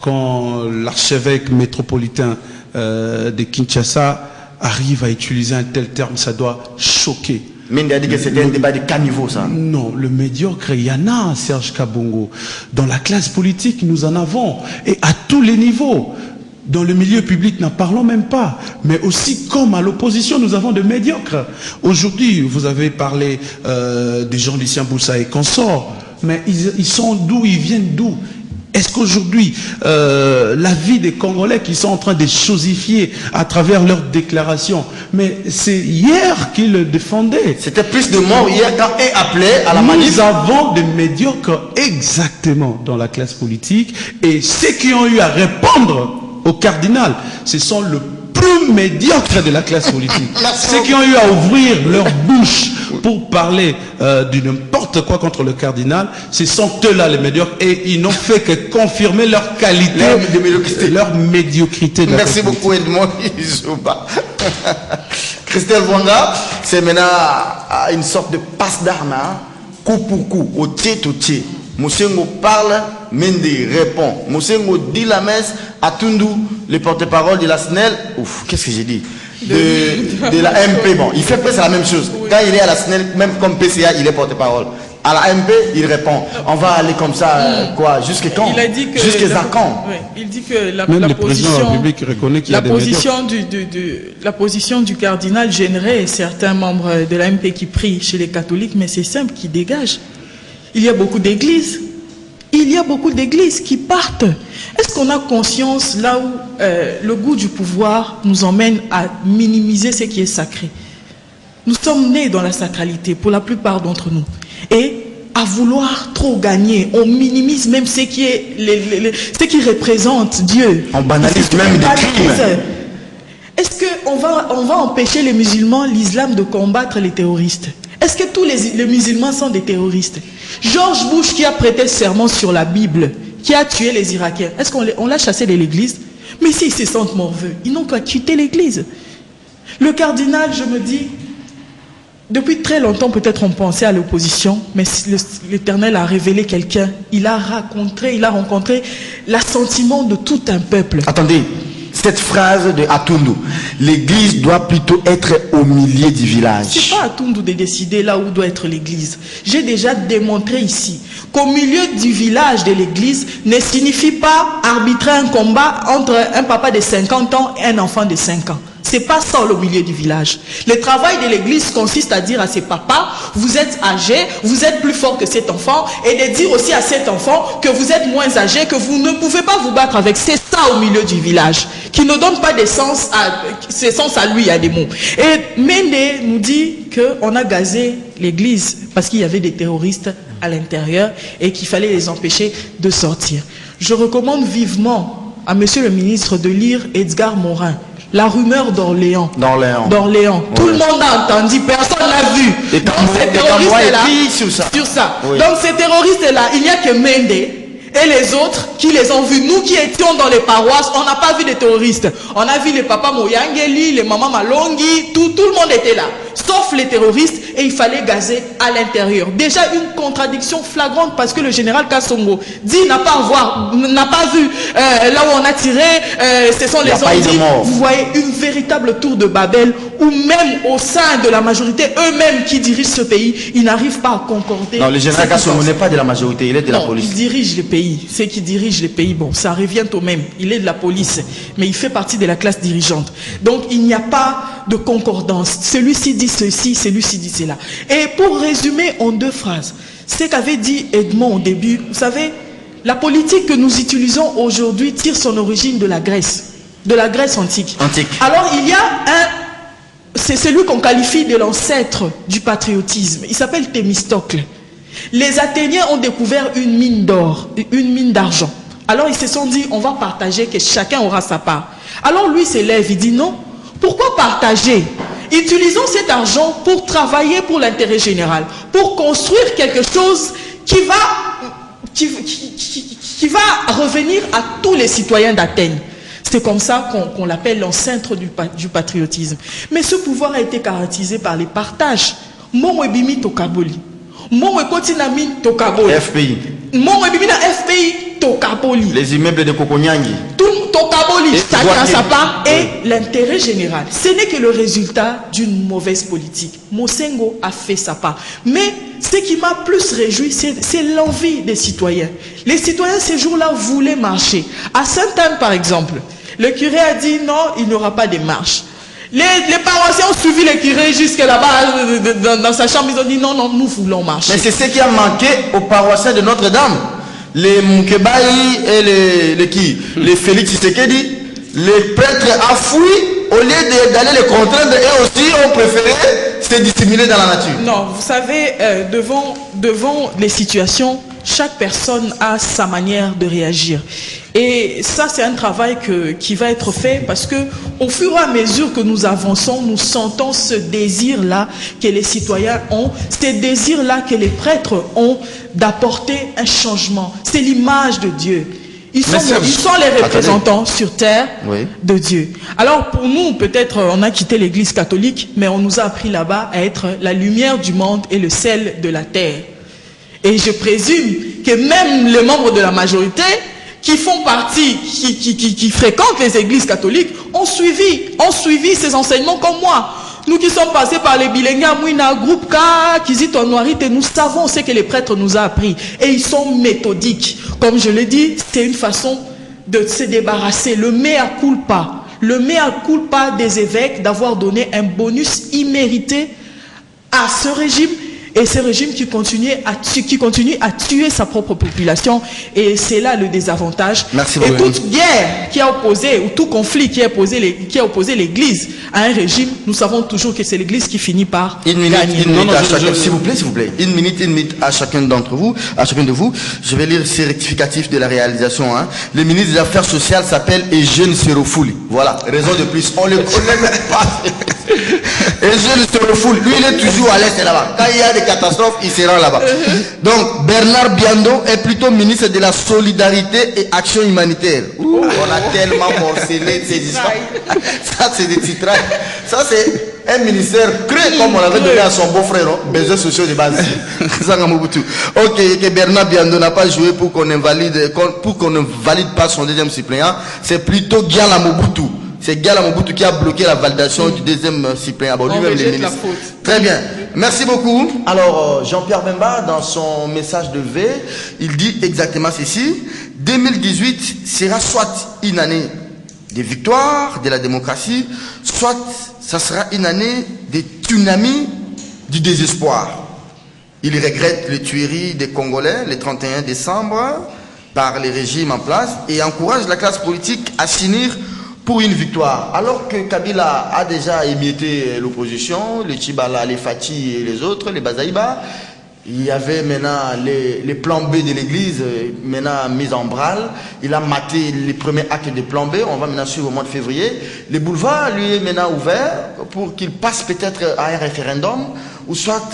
quand l'archevêque métropolitain de Kinshasa arrive à utiliser un tel terme, ça doit choquer. Mende a dit que c'était un débat de caniveau, ça. Non, le médiocre, il y en a, Serge Kabongo. Dans la classe politique, nous en avons. Et à tous les niveaux. Dans le milieu public, n'en parlons même pas. Mais aussi, comme à l'opposition, nous avons de médiocres. Aujourd'hui, vous avez parlé des gens Lucien Boussa et consorts. Mais ils sont d'où? Ils viennent d'où? Est-ce qu'aujourd'hui, la vie des Congolais qui sont en train de chosifier à travers leurs déclarations, mais c'est hier qu'ils le défendaient. C'était plus de morts hier quand est appelé à la manif. Nous avons des médiocres exactement dans la classe politique et ceux qui ont eu à répondre au cardinal, ce sont le plus médiocre de la classe politique. Ceux qui ont eu à ouvrir leur bouche pour parler de n'importe quoi contre le cardinal, ce sont eux-là les médiocres et ils n'ont fait que confirmer leur qualité, leur médiocrité. Merci beaucoup Edmond Izuba. Christelle Wanga, c'est maintenant une sorte de passe d'armes, hein? Coup pour coup, au tête au tête. Mosengo parle, Mende répond. Mosengo dit la messe, Atundu, le porte-parole de la SNEL, ouf, qu'est-ce que j'ai dit de la MP, bon, il fait presque la même chose. Quand il est à la SNEL, même comme PCA, il est porte-parole. À la MP, il répond. On va aller comme ça, quoi, jusqu'à quand? Il a dit que jusqu'à quand? Oui, il dit que la position du cardinal gênerait certains membres de la MP qui prient chez les catholiques, mais c'est simple, qui dégagent. Il y a beaucoup d'églises. Il y a beaucoup d'églises qui partent. Est-ce qu'on a conscience là où le goût du pouvoir nous emmène à minimiser ce qui est sacré? Nous sommes nés dans la sacralité pour la plupart d'entre nous. Et à vouloir trop gagner, on minimise même ce qui est ce qui représente Dieu. On banalise même des crimes. Est-ce qu'on va empêcher les musulmans, l'islam, de combattre les terroristes? Est-ce que tous les musulmans sont des terroristes? George Bush qui a prêté serment sur la Bible, qui a tué les Irakiens, est-ce qu'on l'a chassé de l'église? Mais s'ils se sentent morveux, ils n'ont qu'à quitter l'église. Le cardinal, je me dis, depuis très longtemps peut-être on pensait à l'opposition, mais l'Éternel a révélé quelqu'un. Il a rencontré l'assentiment de tout un peuple. Attendez. Cette phrase de Atundu, l'église doit plutôt être au milieu du village. C'est pas Atundu de décider là où doit être l'église. J'ai déjà démontré ici qu'au milieu du village de l'église ne signifie pas arbitrer un combat entre un papa de 50 ans et un enfant de 5 ans. C'est pas ça le milieu du village. Le travail de l'église consiste à dire à ses papas, vous êtes âgés, vous êtes plus fort que cet enfant, et de dire aussi à cet enfant que vous êtes moins âgé, que vous ne pouvez pas vous battre avec. C'est ça au milieu du village, qui ne donne pas de sens à lui, à des mots. Et Mende nous dit qu'on a gazé l'église parce qu'il y avait des terroristes à l'intérieur et qu'il fallait les empêcher de sortir. Je recommande vivement à monsieur le ministre de lire Edgar Morin. La rumeur d'Orléans. D'Orléans. Tout le monde a entendu, personne n'a vu. Donc ces terroristes-là, sur ça. Oui. Donc ces terroristes-là, il n'y a que Mende et les autres qui les ont vus. Nous qui étions dans les paroisses, on n'a pas vu des terroristes. On a vu les papas Moyangeli, les mamans Malongi, tout le monde était là. Sauf les terroristes. et il fallait gazer à l'intérieur. Déjà une contradiction flagrante parce que le général Kassongo dit n'a pas vu là où on a tiré, ce sont les ondits. Vous voyez une véritable tour de Babel où même au sein de la majorité, eux-mêmes qui dirigent ce pays, ils n'arrivent pas à concorder. Non, le général Kassongo n'est pas de la majorité, il est de la police. Il dirige les pays. C'est qui dirige les pays. Bon, ça revient au même. Il est de la police, mais il fait partie de la classe dirigeante. Donc, il n'y a pas de concordance. Celui-ci dit ceci, celui-ci dit cela. Et pour résumer en 2 phrases, ce qu'avait dit Edmond au début, vous savez, la politique que nous utilisons aujourd'hui tire son origine de la Grèce antique. Alors, il y a c'est celui qu'on qualifie de l'ancêtre du patriotisme. Il s'appelle Thémistocle. Les Athéniens ont découvert une mine d'or, une mine d'argent. Alors ils se sont dit, on va partager, que chacun aura sa part. Alors lui s'élève, il dit non. Pourquoi partager? Utilisons cet argent pour travailler pour l'intérêt général, pour construire quelque chose qui va revenir à tous les citoyens d'Athènes. C'est comme ça qu'on l'appelle l'ancêtre du patriotisme. Mais ce pouvoir a été caractérisé par les partages. Mon ebimi tokaboli. Mon ekotinami tokaboli. FPI. Mon ebimi na FPI tokaboli. Les immeubles de Kokonyangi. Tout tokaboli, chacun sa part et l'intérêt général. Ce n'est que le résultat d'une mauvaise politique. Mosengo a fait sa part. Mais ce qui m'a plus réjoui, c'est l'envie des citoyens. Les citoyens ces jours-là voulaient marcher. À Sainte-Anne par exemple, le curé a dit non, il n'y aura pas de marche. Les paroissiens ont suivi le curé jusque là-bas dans sa chambre. Ils ont dit non, non, nous voulons marcher. Mais c'est ce qui a manqué aux paroissiens de Notre-Dame. Les Moukebaï et les Félix Tshisekedi, les prêtres a fui au lieu d'aller les contraindre et aussi ont préféré se dissimuler dans la nature. Non, vous savez, devant les situations, chaque personne a sa manière de réagir. Et ça, c'est un travail qui va être fait parce que au fur et à mesure que nous avançons, nous sentons ce désir-là que les citoyens ont, ce désir-là que les prêtres ont d'apporter un changement. C'est l'image de Dieu. Ils sont les représentants sur terre de Dieu. Alors pour nous, peut-être on a quitté l'église catholique, mais on nous a appris là-bas à être la lumière du monde et le sel de la terre. Et je présume que même les membres de la majorité qui font partie, qui fréquentent les églises catholiques, ont suivi ces enseignements comme moi. Nous qui sommes passés par les Bilenga, Mouina, Groupe K, Kizito Noirite, nous savons ce que les prêtres nous ont appris. Et ils sont méthodiques. Comme je l'ai dit, c'est une façon de se débarrasser. Le mea culpa des évêques d'avoir donné un bonus immérité à ce régime. Et ce régime qui continue à tuer sa propre population. Et c'est là le désavantage. Merci beaucoup. Et toute guerre qui a opposé, ou tout conflit qui a opposé l'Église à un régime, nous savons toujours que c'est l'Église qui finit par gagner. S'il vous plaît. Une minute à chacun d'entre vous, à chacun de vous. Je vais lire ces rectificatifs de la réalisation. Hein. Le ministre des Affaires sociales s'appelle Eugène Serofouli. Voilà, raison de plus. On le connaît même pas. Eugène Serofouli, lui il est toujours à l'est là-bas. Quand il y a des catastrophes, il se rend là-bas. Donc Bernard Biando est plutôt ministre de la solidarité et action humanitaire. On a tellement morcelé ces histoires. Ça c'est des titrailles. Ça c'est un ministère créé comme on avait donné à son beau-frère, besoins sociaux de base. Ok, que Bernard Biando n'a pas joué pour qu'on ne valide pas son deuxième suppléant. C'est plutôt Gyala Mobutu. C'est Gyala Mobutu qui a bloqué la validation du deuxième suppléant. Bon, lui-même, les ministres. Très bien. Merci beaucoup. Alors, Jean-Pierre Bemba, dans son message de V, il dit exactement ceci. 2018 sera soit une année de victoire de la démocratie, soit ça sera une année de tsunami du désespoir. Il regrette les tueries des Congolais le 31 décembre par les régimes en place et encourage la classe politique à s'unir pour une victoire. Alors que Kabila a déjà émietté l'opposition, les Tchibala, les Fati et les autres, les Bazaïba, il y avait maintenant les plans B de l'église, maintenant mis en branle. Il a maté les premiers actes de plan B. On va maintenant suivre au mois de février. Les boulevards, lui, est maintenant ouvert pour qu'il passe peut-être à un référendum, ou soit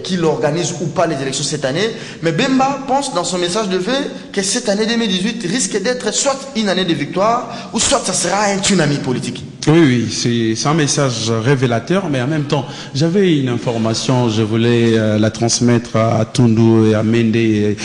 qu'il organise ou pas les élections cette année. Mais Bemba pense dans son message de vœux que cette année 2018 risque d'être soit une année de victoire, ou soit ça sera un tsunami politique. Oui, c'est un message révélateur, mais en même temps, j'avais une information, je voulais la transmettre à Tundu et à Mende et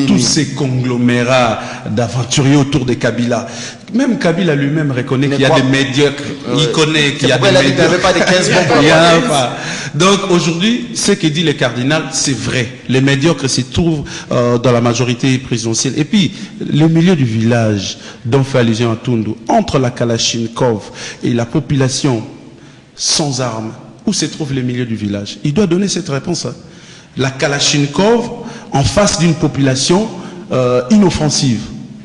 tous ces conglomérats d'aventuriers autour de Kabila. Même Kabila lui-même reconnaît qu'il y a des médiocres. Il connaît qu'il y a des médiocres. Il n'y avait pas de 15 bons. Il y en a pas. Donc aujourd'hui, ce que dit le cardinal, c'est vrai. Les médiocres se trouvent dans la majorité présidentielle. Et puis, le milieu du village dont fait allusion à Tundu, entre la Kalachnikov et la population sans armes, où se trouve le milieu du village? Il doit donner cette réponse. La Kalachnikov en face d'une population inoffensive.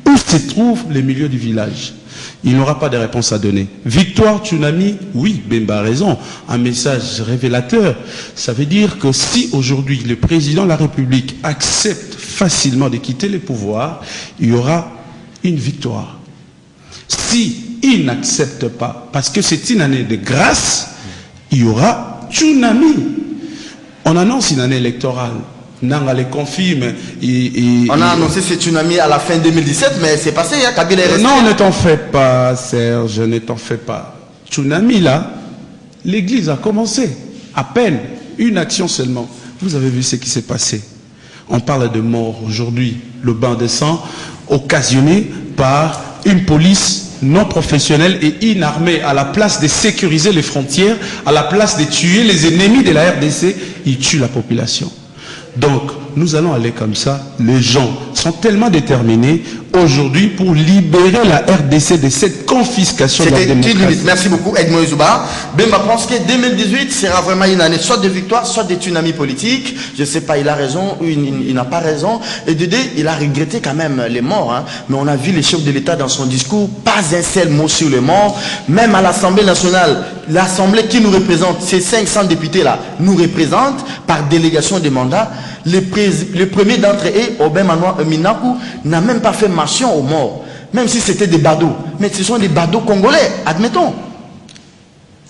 Où se trouve le milieu du village? Il n'aura pas de réponse à donner. Victoire Tsunami, oui, Bemba a raison. Un message révélateur. Ça veut dire que si aujourd'hui le président de la République accepte facilement de quitter le pouvoir, il y aura une victoire. Si il n'accepte pas, parce que c'est une année de grâce, il y aura Tsunami. On annonce une année électorale. Nanga les confirme. On a annoncé ce tsunami à la fin 2017, mais c'est passé, hein, Kabila est resté. Non, ne t'en fais pas, Serge, ne t'en fais pas. Tsunami, là, l'église a commencé. À peine, une action seulement. Vous avez vu ce qui s'est passé. On parle de mort aujourd'hui. Le bain de sang occasionné par une police non professionnelle et inarmée. À la place de sécuriser les frontières, à la place de tuer les ennemis de la RDC, ils tuent la population. Donc, nous allons aller comme ça. Les gens sont tellement déterminés aujourd'hui pour libérer la RDC de cette confiscation de la démocratie. Merci beaucoup, Edmond Zouba. Bemba pense que 2018 sera vraiment une année soit de victoire, soit de tsunami politique. Je ne sais pas, il a raison ou il n'a pas raison. Et Dédé, il a regretté quand même les morts. Hein. Mais on a vu les chefs de l'État dans son discours, pas un seul mot sur les morts. Même à l'Assemblée nationale, l'Assemblée qui nous représente, ces 500 députés-là, nous représentent par délégation de mandat. Le premier d'entre eux, Aubin Minakou, n'a même pas fait mention aux morts, même si c'était des badauds. Mais ce sont des badauds congolais, admettons.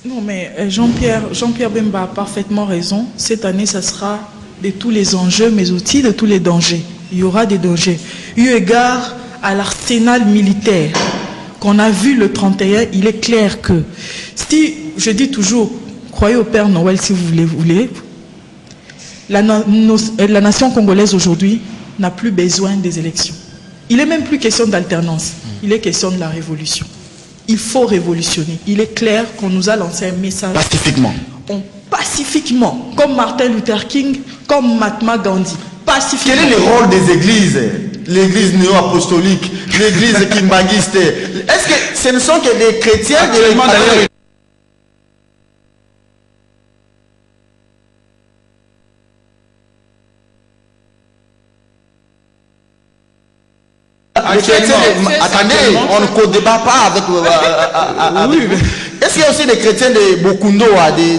Non, mais Jean-Pierre Bemba a parfaitement raison. Cette année, ça sera de tous les enjeux, mais aussi de tous les dangers. Il y aura des dangers. Eu égard à l'arsenal militaire qu'on a vu le 31, il est clair que, si, je dis toujours, croyez au Père Noël si vous voulez, la nation congolaise aujourd'hui n'a plus besoin des élections. Il n'est même plus question d'alternance. Il est question de la révolution. Il faut révolutionner. Il est clair qu'on nous a lancé un message. Pacifiquement. Pacifiquement. Comme Martin Luther King, comme Mahatma Gandhi. Pacifiquement. Quel est le rôle des églises? L'église néo-apostolique, l'église kimbanguiste. Est-ce que ce ne sont que des chrétiens? Attendez, on ne co-débat pas avec... Est-ce qu'il y a aussi des chrétiens de Bokundo,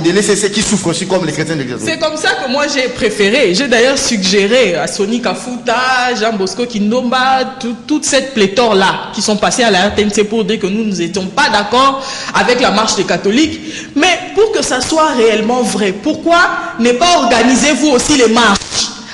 des LCC qui souffrent aussi comme les chrétiens de l'Église? C'est comme ça que moi j'ai préféré. J'ai d'ailleurs suggéré à Soni Kafuta, Jean Bosco Kindomba, toute cette pléthore-là qui sont passés à la RTNC pour dire que nous n'étions pas d'accord avec la marche des catholiques. Mais pour que ça soit réellement vrai, pourquoi ne pas organiser vous aussi les marches?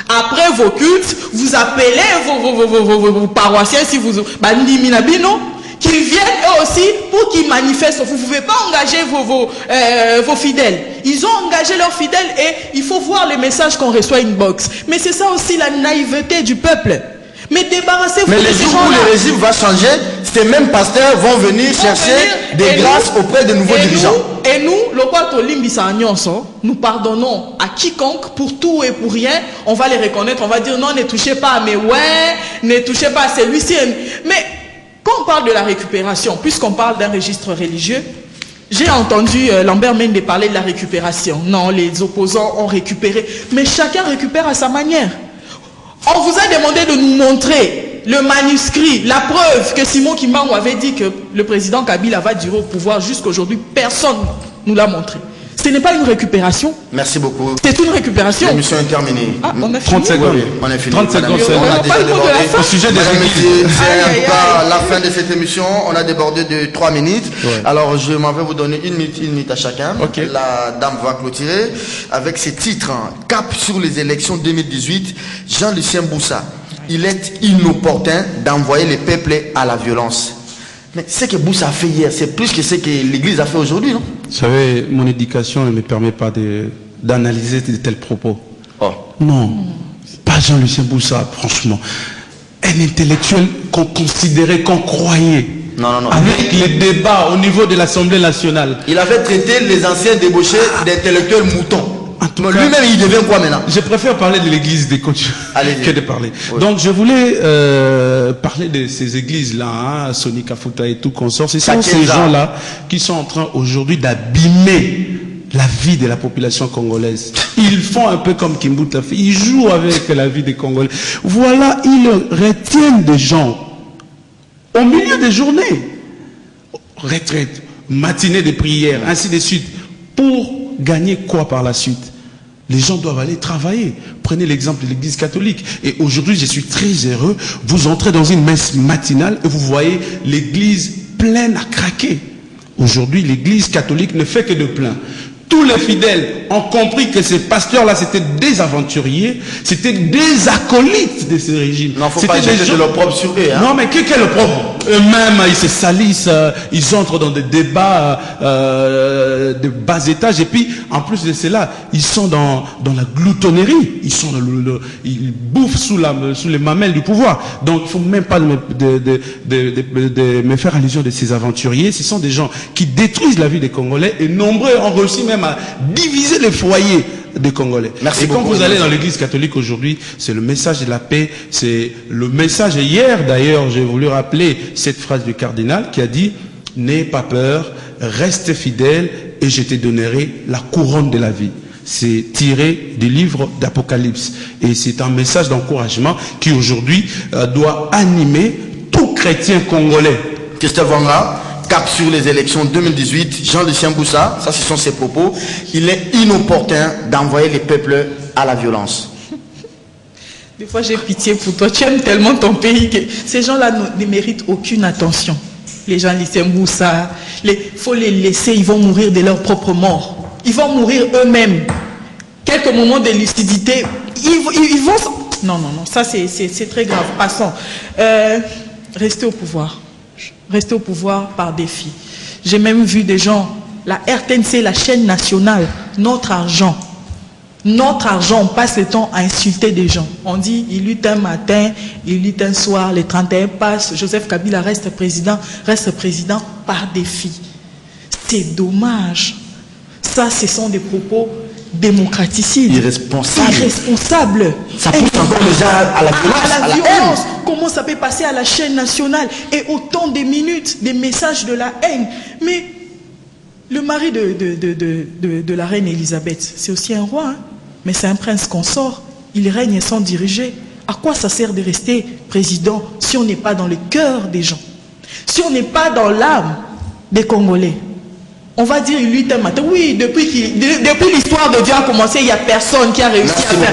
Après vos cultes, vous appelez vos paroissiens, si vous Bandi Minabino, qu'ils viennent eux aussi pour qu'ils manifestent. Vous ne pouvez pas engager vos fidèles. Ils ont engagé leurs fidèles et il faut voir le message qu'on reçoit inbox. Mais c'est ça aussi la naïveté du peuple. Mais débarrassez-vous de ces gens-là. Mais les jours où le régime va changer, ces mêmes pasteurs vont venir chercher des grâces auprès de nouveaux dirigeants. Et nous, nous pardonnons à quiconque pour tout et pour rien. On va les reconnaître, on va dire non, ne touchez pas à mes ouais, ne touchez pas à celui-ci. Mais quand on parle de la récupération, puisqu'on parle d'un registre religieux, j'ai entendu Lambert Mende parler de la récupération. Non, les opposants ont récupéré, mais chacun récupère à sa manière. On vous a demandé de nous montrer le manuscrit, la preuve que Simon Kimbangu avait dit que le président Kabila va durer au pouvoir jusqu'aujourd'hui. Personne ne nous l'a montré. Ce n'est pas une récupération. Merci beaucoup. C'est une récupération. L'émission est terminée. Ah, on a fini. 30 secondes. Oui, on a fini. 30 secondes. On a déjà débordé. Au sujet des c'est en tout cas la fin de cette émission. On a débordé de 3 minutes. Ouais. Alors, je m'en vais vous donner une minute à chacun. Okay. La dame va clôturer avec ses titres. Cap sur les élections 2018. Jean-Lucien Boussa. Il est inopportun d'envoyer les peuples à la violence. Mais ce que Boussa a fait hier, c'est plus que ce que l'Église a fait aujourd'hui, non? Vous savez, mon éducation ne me permet pas d'analyser de tels propos. Oh. Non, pas Jean-Lucien Boussa, franchement. Un intellectuel qu'on considérait, qu'on croyait. Non. Avec les débats au niveau de l'Assemblée nationale. Il avait traité les anciens débauchés d'intellectuels moutons. Lui-même, il devient quoi maintenant? Je préfère parler de l'église des coachs que de parler. Oui. Donc, je voulais parler de ces églises-là, Sonic Afuta et tout consort. Ce sont ces gens-là qui sont en train aujourd'hui d'abîmer la vie de la population congolaise. Ils font un peu comme Kimbuta fait. Ils jouent avec la vie des Congolais. Voilà, ils retiennent des gens au milieu des journées. Retraite, matinée de prières, ainsi de suite. Pour gagner quoi par la suite? Les gens doivent aller travailler. Prenez l'exemple de l'église catholique. Et aujourd'hui, je suis très heureux. Vous entrez dans une messe matinale et vous voyez l'église pleine à craquer. Aujourd'hui, l'église catholique ne fait que de plein. Tous les fidèles ont compris que ces pasteurs-là, c'était des aventuriers, c'était des acolytes de ce régime. Non, faut pas jeter de l'opprobre sur eux. Hein. Non, mais quel l'opprobre? Eux-mêmes, ils se salissent, ils entrent dans des débats de bas étage. Et puis, en plus de cela, ils sont dans la gloutonnerie. Ils bouffent sous les mamelles du pouvoir. Donc, il ne faut même pas me faire allusion de ces aventuriers. Ce sont des gens qui détruisent la vie des Congolais et nombreux ont réussi même à diviser les foyers des Congolais. Merci beaucoup. Quand vous allez dans l'église catholique aujourd'hui, c'est le message de la paix, c'est le message. Et hier d'ailleurs, j'ai voulu rappeler cette phrase du cardinal qui a dit « N'aie pas peur, reste fidèle et je te donnerai la couronne de la vie ». C'est tiré du livre d'Apocalypse. Et c'est un message d'encouragement qui aujourd'hui doit animer tout chrétien congolais. Christophe Wanga, cap sur les élections 2018, Jean-Lucien Boussa, ça ce sont ses propos. Il est inopportun d'envoyer les peuples à la violence. Des fois j'ai pitié pour toi, tu aimes tellement ton pays que ces gens-là ne méritent aucune attention. Les Jean-Lucien Boussa, il faut les laisser, ils vont mourir de leur propre mort. Ils vont mourir eux-mêmes. Quelques moments de lucidité, ils vont... Non, ça c'est très grave. Passons. Restez au pouvoir. Rester au pouvoir par défi. J'ai même vu des gens, la RTNC, la chaîne nationale, notre argent, on passe le temps à insulter des gens. On dit, il lutte un matin, il lutte un soir, les 31 passent, Joseph Kabila reste président par défi. C'est dommage. Ça, ce sont des propos démocraticides. Irresponsables. Ça pousse encore les gens à la violence. À la violence. Comment ça peut passer à la chaîne nationale et autant de minutes, des messages de la haine? Mais le mari de la reine Elisabeth, c'est aussi un roi, hein? Mais c'est un prince consort. Il règne sans diriger. À quoi ça sert de rester président si on n'est pas dans le cœur des gens? Si on n'est pas dans l'âme des Congolais? On va dire, il lutte un matin. Oui, depuis l'histoire de Dieu a commencé, il n'y a personne qui a réussi à faire.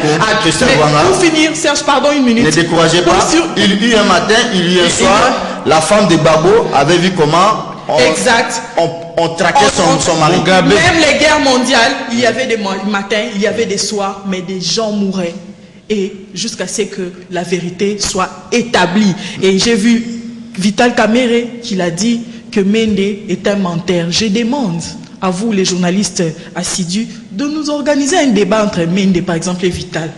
Pour finir, Serge, pardon, une minute. Ne découragez pas. Il eut un matin, il eut un soir. La femme de Babo avait vu comment on traquait son mari. Même les guerres mondiales, il y avait des matins, il y avait des soirs, mais des gens mouraient. Et jusqu'à ce que la vérité soit établie. Et j'ai vu Vital Kamerhe qui l'a dit que Mende est un menteur. Je demande à vous, les journalistes assidus, de nous organiser un débat entre Mende, par exemple, et Vital.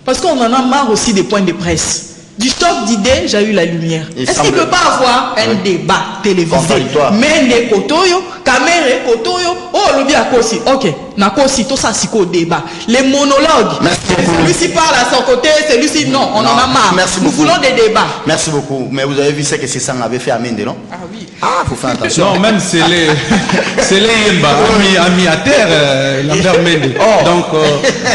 Parce qu'on en a marre aussi des points de presse. Du stock d'idées, j'ai eu la lumière. Est-ce qu'il ne peut pas avoir un débat télévisé? Mende Kotoyo, Kamerhe Kotoyo, oh, le bien Kosi. Ok, Nakosi, tout ça, c'est qu'au débat. Les monologues. Celui-ci parle à son côté, celui-ci non, on en a marre. Nous voulons des débats. Merci beaucoup. Mais vous avez vu ce que c'est ça avait fait à Mende, non? Ah oui. Ah, il faut faire attention. Non, même c'est les amis à terre, l'affaire Mende. Donc,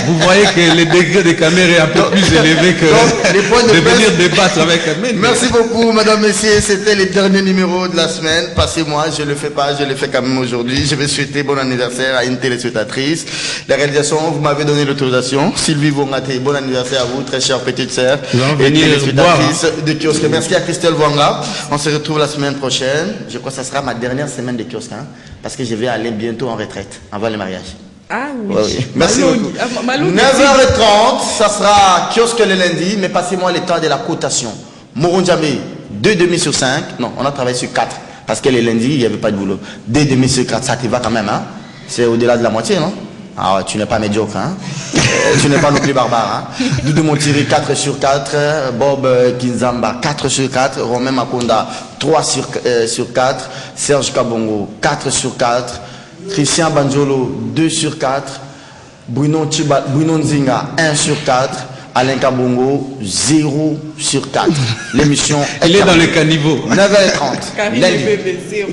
vous voyez que le degré de Kamerhe est un peu plus élevé que de venir débattre avec Mende. Merci beaucoup, madame, messieurs. C'était le dernier numéro de la semaine. Passez-moi, je ne le fais pas, je le fais quand même aujourd'hui. Je vais souhaiter bon anniversaire à une téléspectatrice. La réalisation, vous m'avez donné l'autorisation. Sylvie Vongate, bon anniversaire à vous, très chère petite sœur et téléspectatrice de kiosque. Merci à Christelle Wanga. On se retrouve la semaine prochaine. Je crois que ça sera ma dernière semaine de kiosque, hein, parce que je vais aller bientôt en retraite, avant le mariage. Ah oui. Ouais, oui. Merci beaucoup. 9h30, ça sera kiosque le lundi, mais passez-moi le temps de la cotation. Morondjamé, 2 demi sur 5. Non, on a travaillé sur 4. Parce que les lundis, il n'y avait pas de boulot. 2,5 sur 4, ça te va quand même, hein? C'est au-delà de la moitié, non? Ah ouais, tu n'es pas médiocre, hein? Tu n'es pas non plus barbare, hein? Doudou Montiri, 4 sur 4. Bob Kinzamba, 4 sur 4. Romain Makonda, 3 sur 4. Serge Kabongo, 4 sur 4. Christian Banjolo, 2 sur 4. Bruno Nzinga, 1 sur 4. Alain Kabongo, 0 sur 4. L'émission est dans le caniveau. 9h30. Karine Bébé, 0.